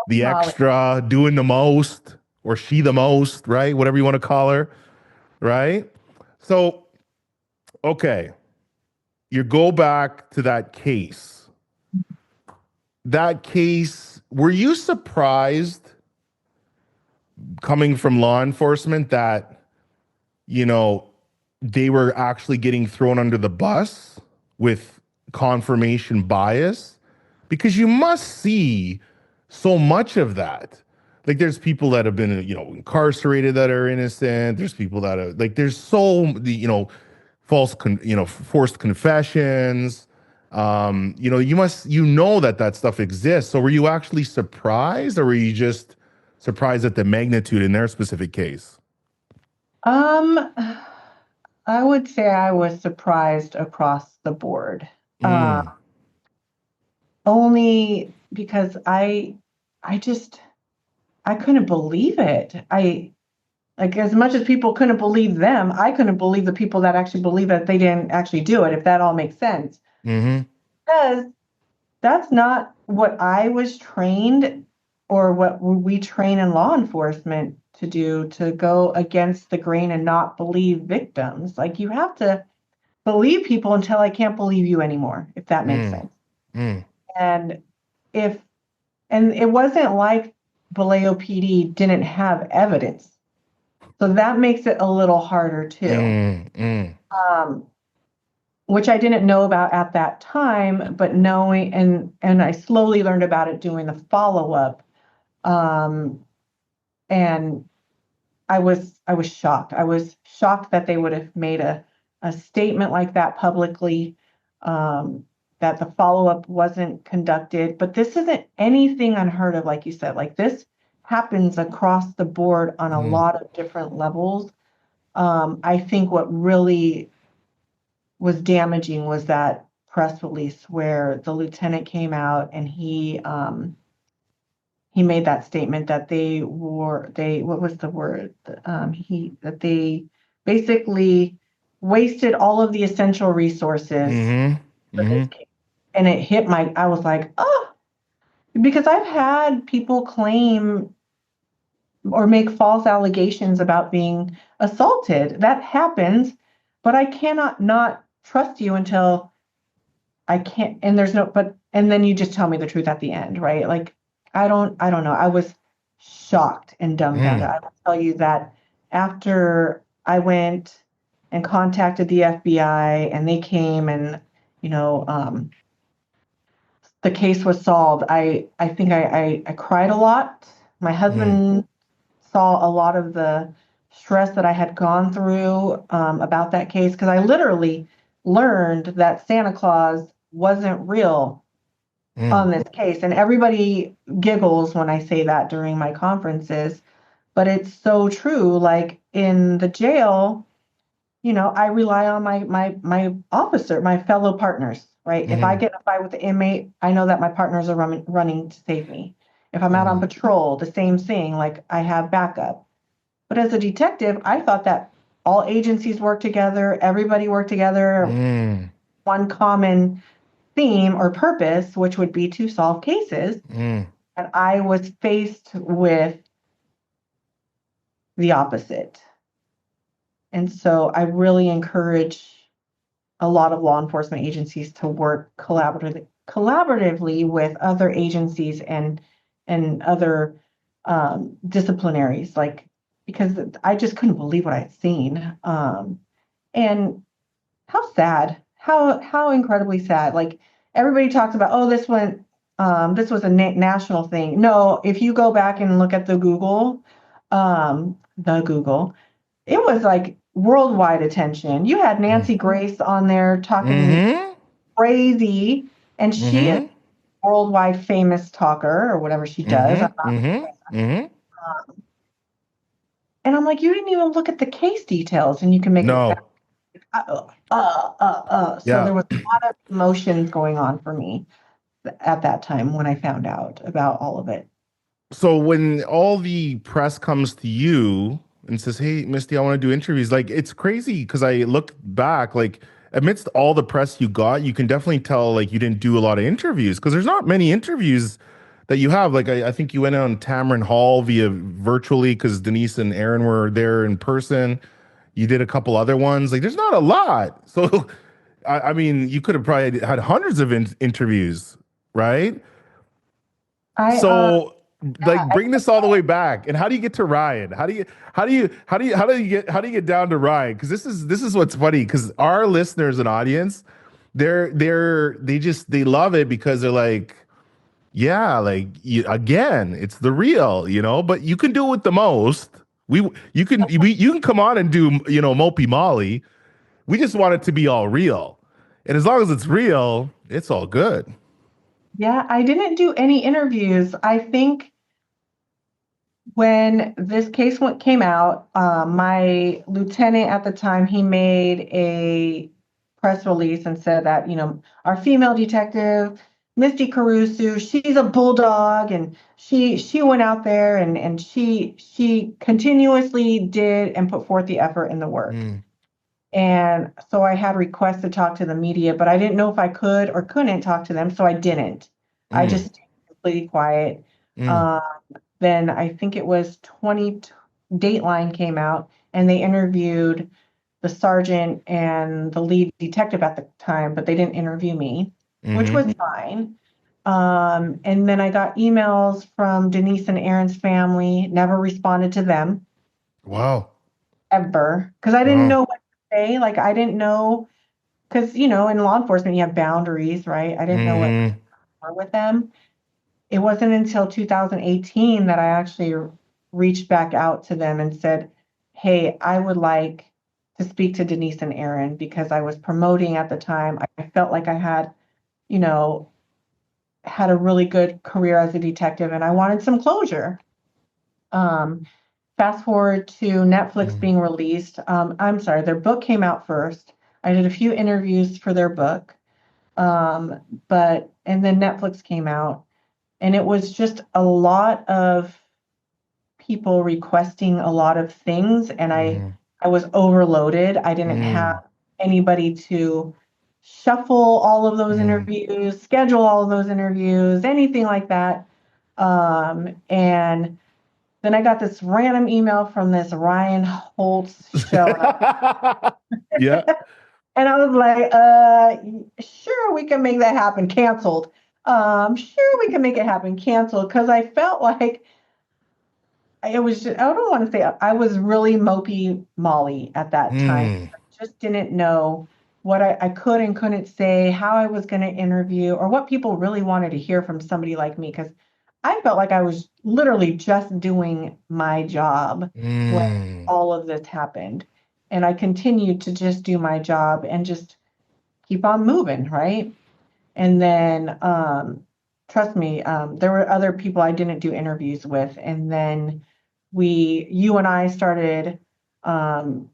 the Molly. extra, doing the most, or she the most, right? Whatever you want to call her, right? So, okay. You go back to that case. Were you surprised coming from law enforcement that, they were actually getting thrown under the bus with confirmation bias? Because you must see so much of that. Like there's people that have been, incarcerated that are innocent. There's people that are like, there's so, forced confessions. That stuff exists. So were you actually surprised, or were you just surprised at the magnitude in their specific case? I would say I was surprised across the board. Only because I couldn't believe it. Like, as much as people couldn't believe them, I couldn't believe the people that actually believe that they didn't actually do it, if that all makes sense. Because that's not what I was trained, or what we train in law enforcement to do, to go against the grain and not believe victims. Like, you have to believe people until I can't believe you anymore, if that makes sense. And it wasn't like Vallejo PD didn't have evidence. So that makes it a little harder too. Which I didn't know about at that time, but knowing, and I slowly learned about it doing the follow-up. And I was shocked. I was shocked that they would have made a statement like that publicly, that the follow-up wasn't conducted. But this isn't anything unheard of, like you said. Like, this happens across the board on a lot of different levels. I think what really was damaging was that press release where the lieutenant came out and he made that statement that what was the word? That they basically wasted all of the essential resources for this case. And it hit I was like, oh, because I've had people claim or make false allegations about being assaulted. That happens, but I cannot not trust you until I can't, and and then you just tell me the truth at the end, right? Like, I don't know. I was shocked and dumbfounded. I will tell you that after I went and contacted the FBI and they came and, the case was solved, I think I cried a lot. My husband saw a lot of the stress that I had gone through about that case, because I literally learned that Santa Claus wasn't real on this case. And everybody giggles when I say that during my conferences, but it's so true. Like in the jail, I rely on my officer, my fellow partners, right? If I get in a fight with the inmate, I know that my partners are running to save me. If I'm out on patrol, the same thing, like I have backup. But as a detective, I thought that all agencies work together, everybody worked together, one common theme or purpose, which would be to solve cases. And I was faced with the opposite. And so I really encourage a lot of law enforcement agencies to work collaboratively with other agencies and other disciplinaries, because I just couldn't believe what I had seen. And how sad, how incredibly sad. Like everybody talks about, oh, this was a national thing. No, if you go back and look at the Google, it was like worldwide attention. You had Nancy Grace on there talking crazy, and she is a worldwide famous talker or whatever she does. And I'm like, you didn't even look at the case details, and you can make it sound. So there was a lot of emotions going on for me at that time when I found out about all of it. So when all the press comes to you and says, "Hey, Misty, I want to do interviews," like it's crazy because I look back, like amidst all the press you got, you can definitely tell like you didn't do a lot of interviews because there's not many interviews that you have. Like I think you went on Tamron Hall via virtually because Denise and Aaron were there in person. You did a couple other ones. Like there's not a lot. So I mean, you could have probably had hundreds of interviews, right? Bring this all the way back. And how do you get to Ryan? How do you get down to Ryan? Because this is what's funny. Because our listeners and audience, they love it because they're like, yeah, like again, it's the real, But you can do it with the most. You can come on and do Mopey Molly. We just want it to be all real, and as long as it's real, it's all good. Yeah, I didn't do any interviews. I think when this case came out, my lieutenant at the time, he made a press release and said that, our female detective, Misty Carausu, she's a bulldog, and she went out there and she continuously did and put forth the effort and the work. And so I had requests to talk to the media, but I didn't know if I could or couldn't talk to them, so I didn't. I just stayed completely quiet. Then I think it was Dateline came out and they interviewed the sergeant and the lead detective at the time, but they didn't interview me, which was fine. And then I got emails from Denise and Aaron's family, never responded to them. Wow. Ever. Because I didn't know what to say. Like, I didn't know, because, in law enforcement, you have boundaries, right? I didn't know what to do with them. It wasn't until 2018 that I actually reached back out to them and said, hey, I would like to speak to Denise and Aaron, because I was promoting at the time. I felt like I had, had a really good career as a detective and I wanted some closure. Fast forward to Netflix being released. I'm sorry, their book came out first. I did a few interviews for their book. And then Netflix came out, and it was just a lot of people requesting a lot of things, and Mm, I was overloaded. I didn't have mm, anybody to shuffle all of those mm. interviews, schedule all of those interviews, anything like that. And then I got this random email from this Ryan Holtz show, Yeah. and I was like, sure, we can make that happen. Canceled. Sure, we can make it happen. Canceled, because I felt like it was just, I don't want to say, I was really mopey Molly at that time. Mm, I just didn't know what I could and couldn't say, how I was going to interview, or what people really wanted to hear from somebody like me. Because I felt like I was literally just doing my job when mm, all of this happened. And I continued to just do my job and just keep on moving, right? And then, trust me, there were other people I didn't do interviews with. And then you and I started um,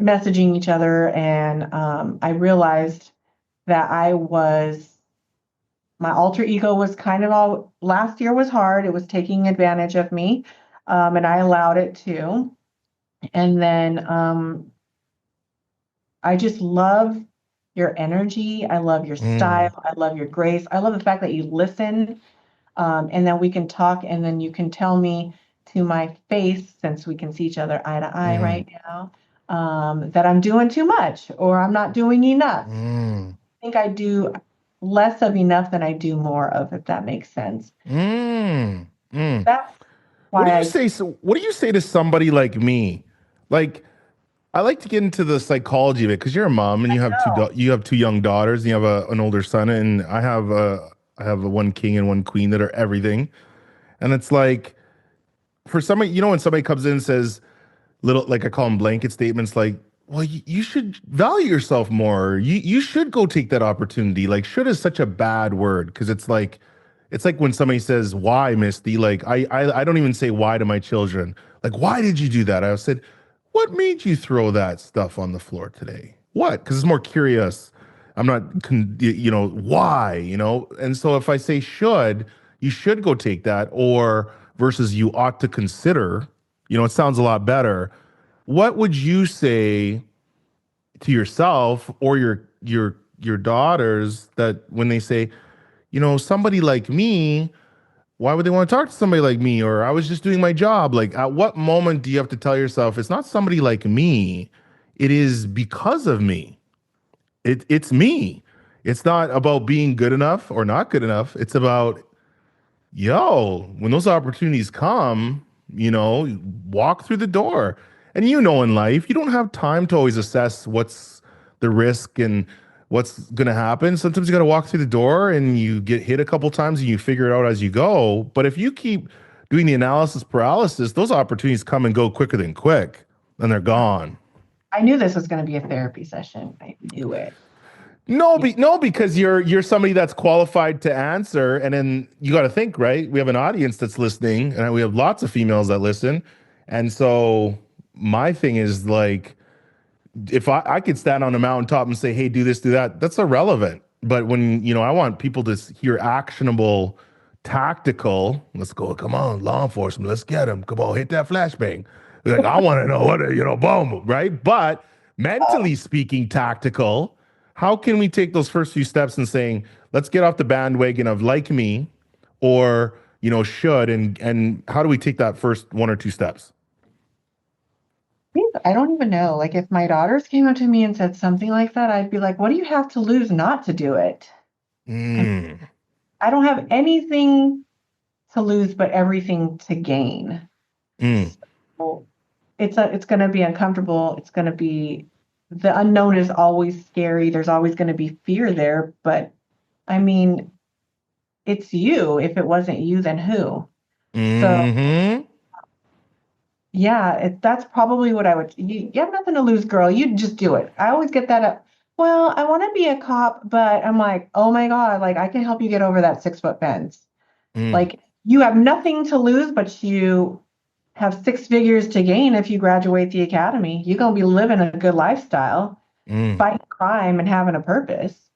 messaging each other, and I realized that my alter ego was kind of all, last year was hard. It was taking advantage of me, and I allowed it to. And then I just love your energy. I love your mm, style. I love your grace. I love the fact that you listen, and then we can talk, and then you can tell me to my face, since we can see each other eye to eye mm, right now, that I'm doing too much or I'm not doing enough. mm, I think I do less of enough than I do more of, if that makes sense. mm, mm. That's What do why you say? What do you say to somebody like me? Like, I like to get into the psychology of it because you're a mom and you have two young daughters and you have an older son, and I have a one king and one queen that are everything. And it's like for somebody, when somebody comes in and says little, like I call them blanket statements, like, well, you should value yourself more. You should go take that opportunity. Like, should is such a bad word because it's like when somebody says, why, Misty? Like, I don't even say why to my children. Like, why did you do that? I said, what made you throw that stuff on the floor today? What? Because it's more curious. I'm not, why, And so if I say should, you should go take that, or versus you ought to consider, it sounds a lot better. What would you say to yourself or your daughters that when they say, somebody like me, why would they want to talk to somebody like me? Or I was just doing my job. Like, at what moment do you have to tell yourself it's not somebody like me, it is because of me? It's me. It's not about being good enough or not good enough. It's about, when those opportunities come, walk through the door. And in life, you don't have time to always assess what's the risk and what's going to happen. Sometimes you got to walk through the door and you get hit a couple times and you figure it out as you go. But if you keep doing the analysis paralysis, those opportunities come and go quicker than quick, and they're gone. I knew this was going to be a therapy session. I knew it. No, no, because you're somebody that's qualified to answer, and then you got to think, right? We have an audience that's listening, and we have lots of females that listen, and so my thing is like, if I could stand on a mountaintop and say, "Hey, do this, do that," that's irrelevant. But when I want people to hear actionable, tactical. Let's go. Come on, law enforcement. Let's get them. Come on, hit that flashbang. Like, I want to know what boom, right? But mentally speaking, tactical. How can we take those first few steps and saying, let's get off the bandwagon of like me, or should, and how do we take that first one or two steps? I don't even know. Like, if my daughters came up to me and said something like that, I'd be like, what do you have to lose not to do it? Mm, I don't have anything to lose, but everything to gain. mm, So it's going to be uncomfortable. It's going to be, the unknown is always scary. There's always going to be fear there. But I mean, it's you. If it wasn't you, then who? So mm-hmm. yeah, that's probably what I would. You have nothing to lose, girl. You just do it. I always get that up. Well, I want to be a cop, but I'm like, oh my God, like I can help you get over that 6 foot fence. Mm, Like, you have nothing to lose, but you have 6 figures to gain if you graduate the academy. You're gonna be living a good lifestyle, mm, fighting crime and having a purpose.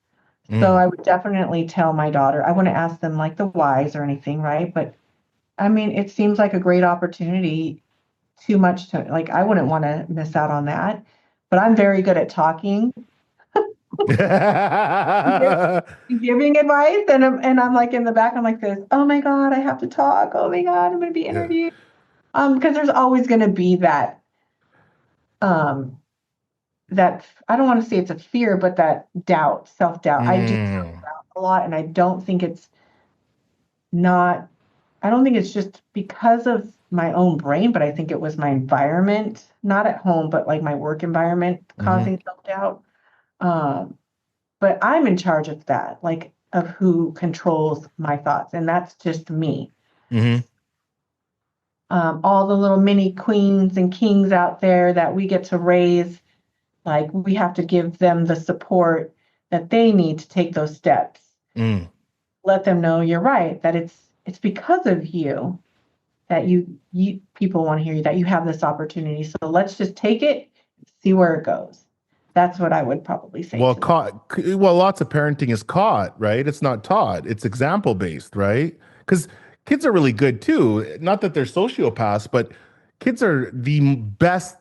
So I would definitely tell my daughter. I wouldn't ask them like the whys or anything, right? But I mean, it seems like a great opportunity. Too much to like, I wouldn't want to miss out on that. But I'm very good at talking, give- giving advice, and I'm like in the back, I'm like this. Oh my God, I have to talk. Oh my God, I'm going to be Yeah. interviewed. Because there's always going to be um, that I don't want to say it's a fear, but that doubt, self-doubt. I do Mm. self-doubt a lot, and not, I don't think it's just because of my own brain, but I think it was my environment, not at home, but like my work environment Hmm. causing self-doubt. Um, but I'm in charge of that, like of who controls my thoughts, and that's just me. Hmm. All the little mini queens and kings out there that we get to raise, like we have to give them the support that they need to take those steps. Mm. Let them know you're right, that it's because of you that you people want to hear you, that you have this opportunity. So let's just take it, see where it goes. That's what I would probably say Well, to them. lots of parenting is caught, right? It's not taught. It's example based, right? Because kids are really good too. Not that they're sociopaths, but kids are the best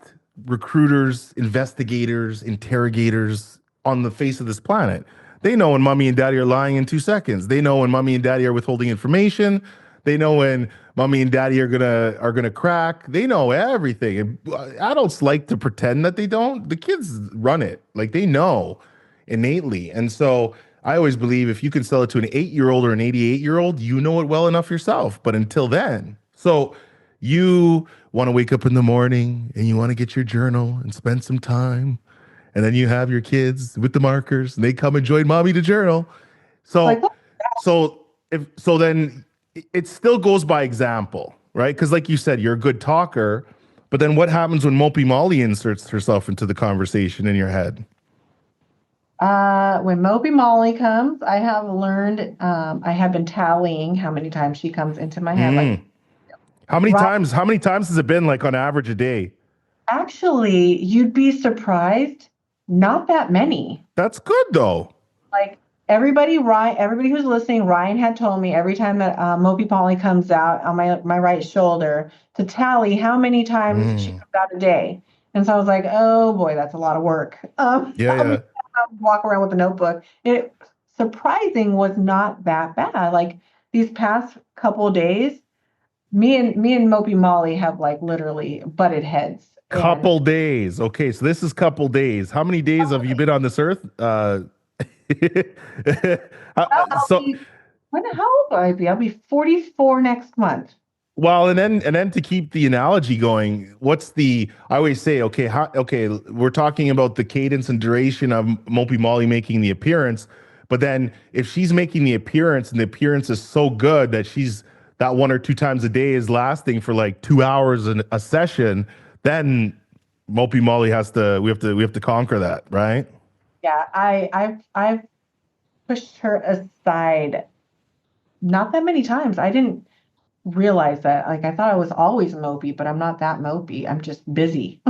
recruiters, investigators, interrogators on the face of this planet. They know when mommy and daddy are lying in 2 seconds. They know when mommy and daddy are withholding information. They know when mommy and daddy are gonna crack. They know everything. And adults like to pretend that they don't. The kids run it. Like they know innately. And so I always believe if you can sell it to an 8-year old or an 88-year old, you know it well enough yourself. But until then, so you want to wake up in the morning and you want to get your journal and spend some time. And then you have your kids with the markers and they come and join mommy to journal. Like, So, look, then it still goes by example, right? Because like you said, you're a good talker, but then what happens when Mopey Molly inserts herself into the conversation in your head? when Moby Molly comes, I have learned, I have been tallying how many times she comes into my head. Like, Mm. How many right, times? How many times has it been like on average a day? actually, you'd be surprised. Not that many. That's good though. Like everybody who's listening, Ryan had told me every time that Moby Polly comes out on my right shoulder to tally how many times she Mm. comes out a day. And so I was like, oh boy, that's a lot of work. Yeah, I mean, yeah. I would walk around with a notebook. It surprising was not that bad. Like these past couple of days, me and Moby Molly have like literally butted heads. And Couple days. Okay, so this is couple days. How many days have you been on this earth? I'll So be how old will I be? I'll be 44 next month. well, and then to keep the analogy going, what's the? I always say, okay, we're talking about the cadence and duration of Mopey Molly making the appearance, but then if she's making the appearance and the appearance is so good that she's that 1 or 2 times a day is lasting for like 2 hours in a session, then Mopey Molly we have to conquer that, right? Yeah, I've pushed her aside not that many times. I didn't realize that. Like I thought I was always mopey, but I'm not that mopey. I'm just busy.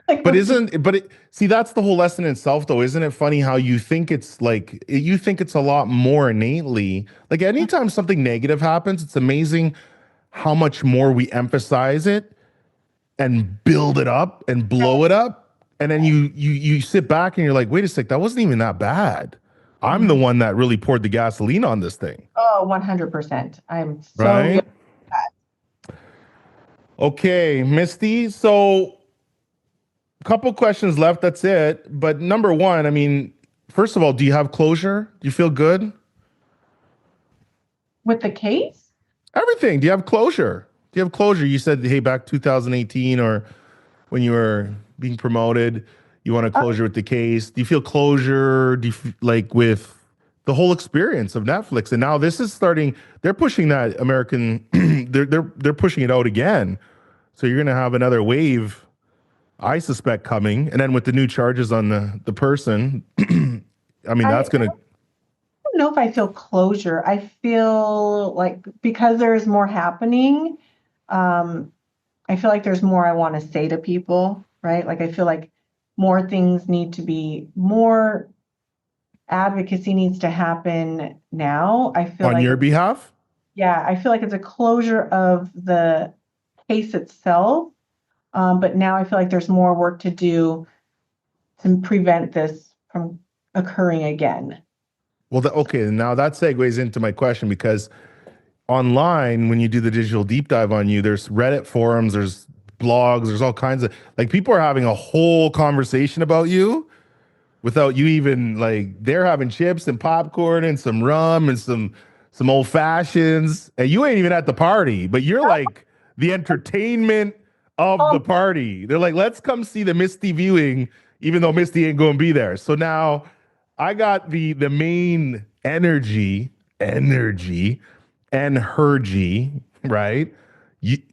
Like But I'm just isn't but it see that's the whole lesson in itself though. Isn't it funny how you think it's a lot more innately. Like anytime something negative happens, it's amazing how much more we emphasize it and build it up and blow it up. And then you sit back and you're like, wait a sec, that wasn't even that bad. I'm the Mhm. one that really poured the gasoline on this thing. Oh, 100%. I'm so good Right? at that. Okay, Misty. So couple questions left. That's it. But number one, I mean, first of all, do you have closure? Do you feel good? With the case? Everything. Do you have closure? Do you have closure? You said, hey, back 2018 or when you were being promoted, you want a Uh, closure with the case. Do you feel closure? Like with the whole experience of Netflix? And now this is starting. They're pushing that American. they're pushing it out again. So you're gonna have another wave, I suspect, coming. And then with the new charges on the person, I mean, I that's gonna. don't know if I feel closure. I feel like because there's more happening, um, I feel like there's more I want to say to people, right? Like I feel like more things need to be more advocacy needs to happen now. I feel On like, your behalf? yeah, I feel like it's a closure of the case itself. But now I feel like there's more work to do to prevent this from occurring again. Well, okay, now that segues into my question because online, when you do the digital deep dive on you, there's Reddit forums, there's blogs, there's all kinds of like people are having a whole conversation about you without you even like they're having chips and popcorn and some rum and some old fashions and you ain't even at the party but you're like the entertainment of the Oh, party. They're like, let's come see the Misty viewing even though Misty ain't gonna be there. So now I got the main energy and hergy, right?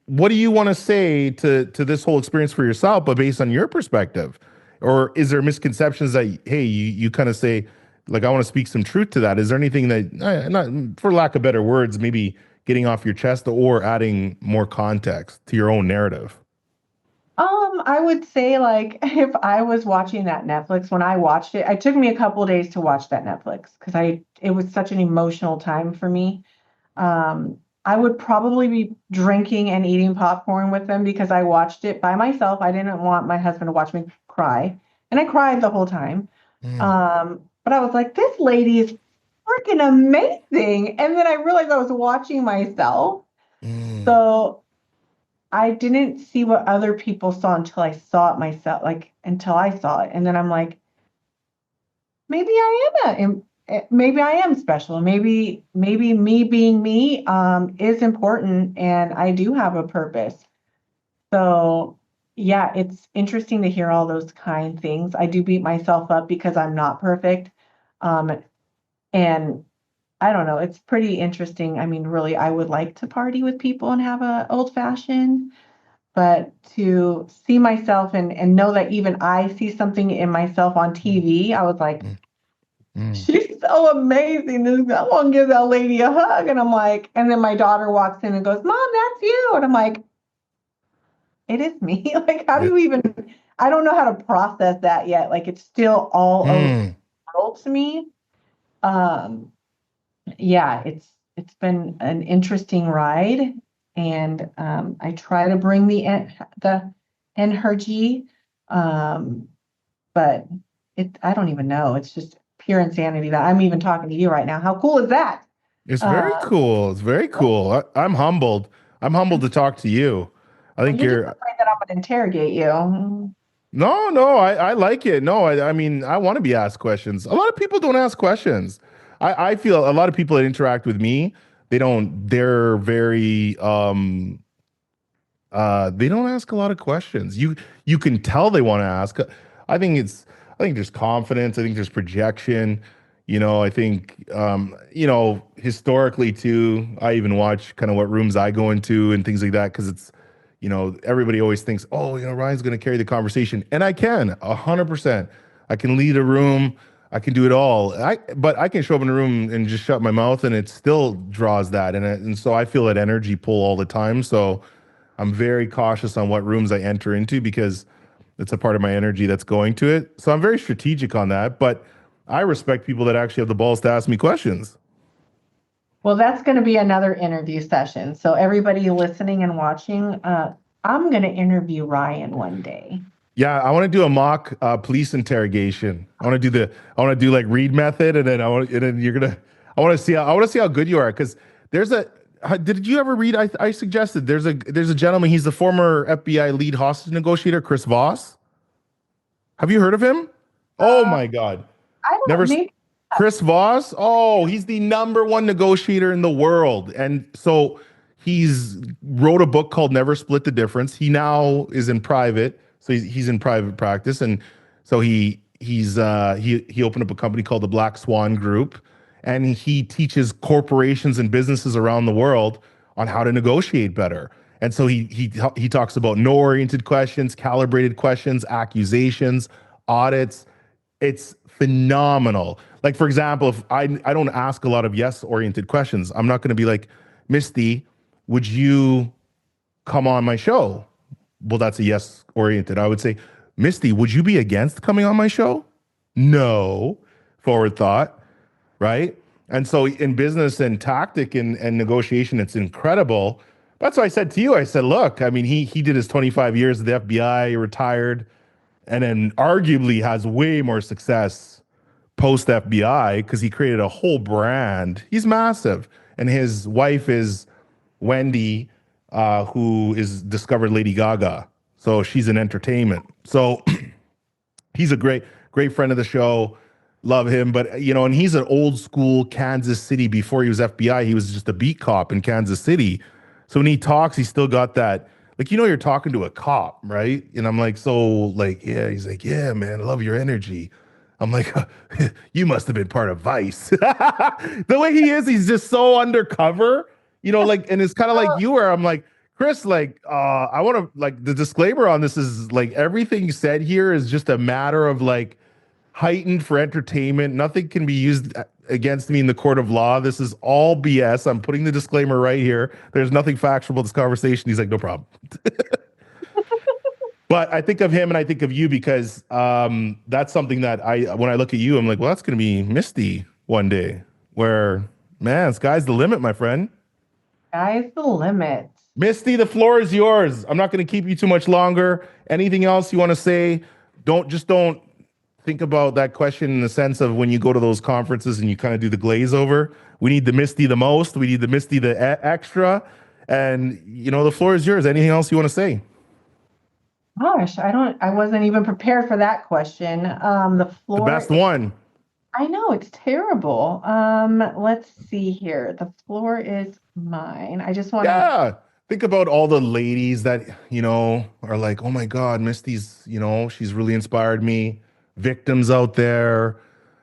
What do you want to say to this whole experience for yourself, but based on your perspective? Or is there misconceptions that, hey, you kind of say, like, I want to speak some truth to that? Is there anything that, not for lack of better words, maybe getting off your chest or adding more context to your own narrative? I would say like if I was watching that Netflix, when I watched it, it took me a couple of days to watch that Netflix because it was such an emotional time for me. I would probably be drinking and eating popcorn with them because I watched it by myself. I didn't want my husband to watch me cry, and I cried the whole time. Mm, But I was like, this lady is freaking amazing. And then I realized I was watching myself. mm, So I didn't see what other people saw until I saw it myself, like until I saw it. And then I'm like, maybe maybe I am special. Maybe me being me is important and I do have a purpose. So yeah, it's interesting to hear all those kind things. I do beat myself up because I'm not perfect. Um, and I don't know, it's pretty interesting. I mean, really, I would like to party with people and have a old fashioned, but to see myself and know that even I see something in myself on mm, TV, I was like, mm, mm. she's so amazing. I want to give that lady a hug. And I'm like, and then my daughter walks in and goes, Mom, that's you. And I'm like, it is me. Like, how do Yeah. you even, I don't know how to process that yet. Like, it's still all a Mm. world to me. Um, yeah, it's been an interesting ride. And I try to bring the energy, um, but I don't even know. It's just pure insanity that I'm even talking to you right now. How cool is that? It's very Uh, cool. It's very cool. I'm humbled. I'm humbled to talk to you. I well, think you're just you're afraid that I'm going to interrogate you. no, I like it. No, I mean, I want to be asked questions. A lot of people don't ask questions. I feel a lot of people that interact with me, they're very, they don't ask a lot of questions. You can tell they want to ask. I think there's confidence. I think there's projection. I think, historically too, I even watch kind of what rooms I go into and things like that because everybody always thinks, oh, Ryan's going to carry the conversation, and I can 100%. I can lead a room. I can do it all. But I can show up in a room and just shut my mouth, and it still draws that, and so I feel that energy pull all the time. So I'm very cautious on what rooms I enter into because it's a part of my energy that's going to it. So I'm very strategic on that. But I respect people that actually have the balls to ask me questions. Well, that's going to be another interview session. So everybody listening and watching, I'm going to interview Ryan one day. Yeah, I want to do a mock police interrogation. I want to do like Reed method, and then and then I want to see how good you are because there's a. Did you ever read? I suggested there's a gentleman. He's the former FBI lead hostage negotiator, Chris Voss. Have you heard of him? Oh Uh, my God, I never. don't maybe Chris Voss. Oh, he's the number one negotiator in the world, and so he's wrote a book called Never Split the Difference. He now is in private, so he's in private practice, and so he opened up a company called the Black Swan Group, and he teaches corporations and businesses around the world on how to negotiate better. And so he talks about no-oriented questions, calibrated questions, accusations, audits. It's phenomenal. Like for example, if I don't ask a lot of yes-oriented questions, I'm not going to be like, Misty, would you come on my show? Well, that's a yes-oriented. I would say, Misty, would you be against coming on my show? No. forward thought, right? And so in business and tactic and negotiation, it's incredible. That's why I said to you, I said, look, I mean, he did his 25 years at the FBI, retired, and then arguably has way more success post FBI because he created a whole brand. He's massive. And his wife is Wendy, who is discovered Lady Gaga. So she's in entertainment. So he's a great friend of the show. Love him. But, you know, and he's an old school Kansas City. Before he was FBI, he was just a beat cop in Kansas City. So when he talks, he's still got that, like, you know, you're talking to a cop, right? And I'm like, so, like, yeah, he's like, yeah, man, I love your energy. I'm like, you must have been part of Vice. The way he is, he's just so undercover, you know, like, and it's kind of like you were. I'm like, Chris, like, I want to, like, the disclaimer on this is like everything you said here is just a matter of like heightened for entertainment. Nothing can be used against me in the court of law. This is all BS. I'm putting the disclaimer right here. There's nothing factual about this conversation. He's like, no problem. But I think of him and I think of you because that's something that when I look at you, I'm like, well, that's going to be Misty one day. Where, man, sky's the limit, my friend. Sky's the limit. Misty, the floor is yours. I'm not going to keep you too much longer. Anything else you want to say? Don't think about that question in the sense of when you go to those conferences and you kind of do the glaze over. We need the Misty the most. We need the Misty the extra. And, you know, the floor is yours. Anything else you want to say? Gosh, I wasn't even prepared for that question. The The floor, best one. I know it's terrible. Let's see here. The floor is mine. I just want to, Yeah. Think about all the ladies that, you know, are like, oh my God, Misty's, you know, she's really inspired me. Victims out there,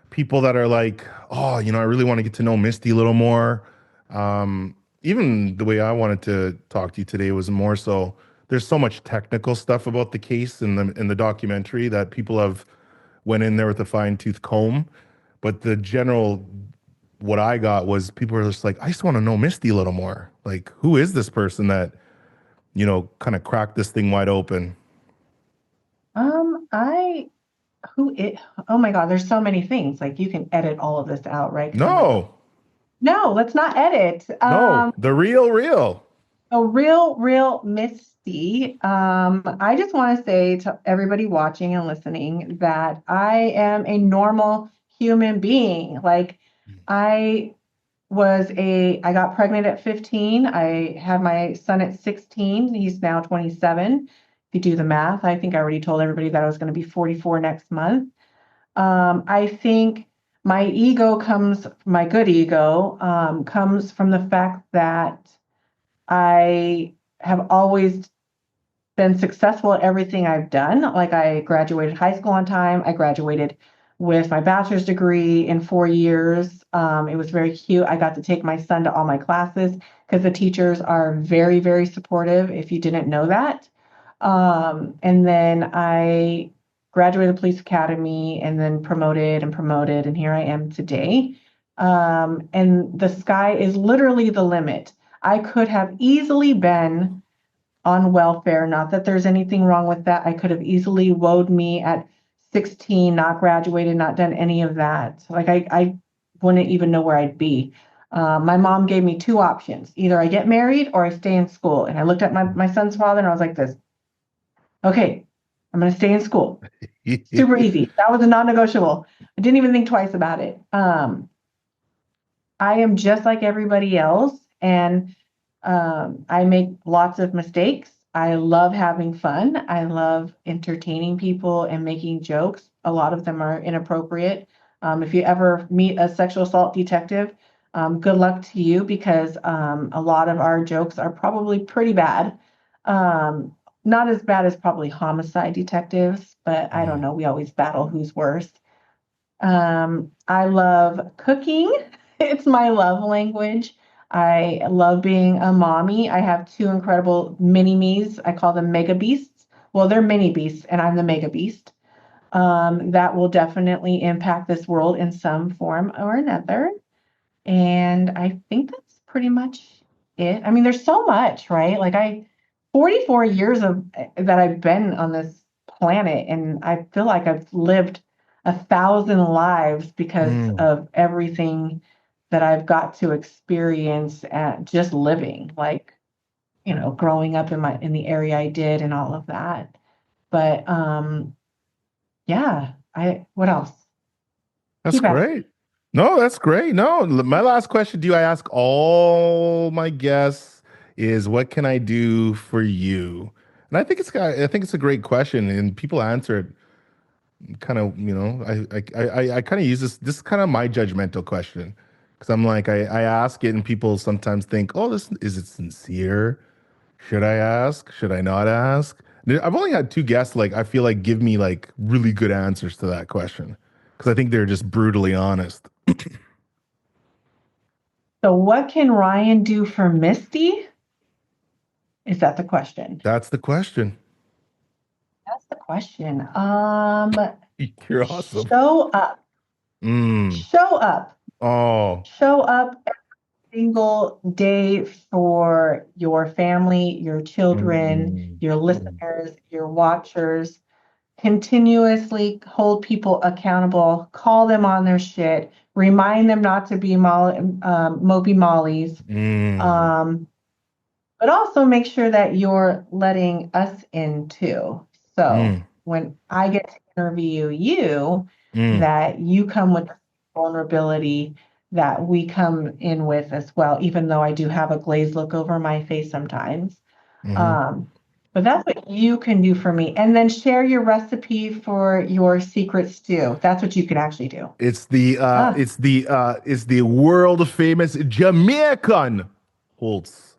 people that are like, oh, you know, I really want to get to know Misty a little more. Even the way I wanted to talk to you today was more so there's so much technical stuff about the case in the documentary that people have went in there with a fine-tooth comb. But the general what I got was people were just like, I just want to know Misty a little more. Like, who is this person that, you know, kind of cracked this thing wide open? I, who it, oh my God, there's so many things. Like you can edit all of this out, right? Because I'm like, No, no, let's not edit. no, the real. A real Misty. I just want to say to everybody watching and listening that I am a normal human being. Like I I got pregnant at 15. I had my son at 16. He's now 27. If you do the math, I think I already told everybody that I was going to be 44 next month. I think my good ego, comes from the fact that I have always been successful at everything I've done. Like I graduated high school on time. I graduated with my bachelor's degree in 4 years. It was very cute. I got to take my son to all my classes because the teachers are very, very supportive, if you didn't know that. And then I graduated police academy and then promoted, and here I am today. And the sky is literally the limit. I could have easily been on welfare. Not that there's anything wrong with that. I could have easily woed me at 16, not graduated, not done any of that. Like I wouldn't even know where I'd be. My mom gave me two options. Either I get married or I stay in school. And I looked at my son's father and I was like this, okay, I'm going to stay in school. Super easy. That was a non-negotiable. I didn't even think twice about it. I am just like everybody else, and I make lots of mistakes. I love having fun. I love entertaining people and making jokes. A lot of them are inappropriate. If you ever meet a sexual assault detective, good luck to you because a lot of our jokes are probably pretty bad. Not as bad as probably homicide detectives, but I don't know. We always battle who's worse. I love cooking. It's my love language. I love being a mommy. I have two incredible mini me's. I call them mega beasts. Well, they're mini beasts, and I'm the mega beast. That will definitely impact this world in some form or another. And I think that's pretty much it. I mean, there's so much, right? 44 years of that I've been on this planet, and I feel like I've lived 1,000 lives because Mm. of everything that I've got to experience at just living, like, growing up in the area I did and all of that. But yeah, what else? That's Keep asking. great. No, that's great. No, my last question to you, I ask all my guests, is what can I do for you? And I think it's a great question, and people answer it kind of, I kind of use this is kind of my judgmental question, because I'm like, I ask it and people sometimes think, oh, this is it sincere? Should I ask? Should I not ask? I've only had two guests like I feel like give me like really good answers to that question, because I think they're just brutally honest. So what can Ryan do for Misty? Is that the question? That's the question. That's the question. You're awesome. Show up. Mm. Show up. Oh. Show up every single day for your family, your children, your listeners, your watchers. Continuously hold people accountable, call them on their shit, remind them not to be Moby Mollies, but also make sure that you're letting us in too. So when I get to interview you, that you come with vulnerability that we come in with as well, even though I do have a glazed look over my face sometimes. But that's what you can do for me. And then share your recipe for your secret stew. That's what you can actually do. It's the world famous Jamaican Holtz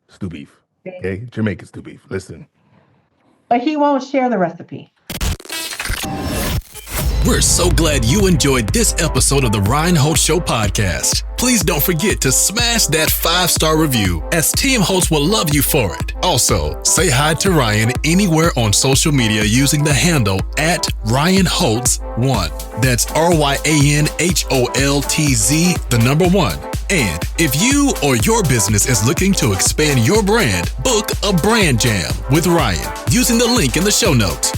stew beef. Okay, Jamaican stew beef. Listen. But he won't share the recipe. We're so glad you enjoyed this episode of the Ryan Holtz Show podcast. Please don't forget to smash that 5-star review, as Team Holtz will love you for it. Also, say hi to Ryan anywhere on social media using the handle at Ryan Holtz1. That's RyanHoltz1. And if you or your business is looking to expand your brand, book a brand jam with Ryan using the link in the show notes.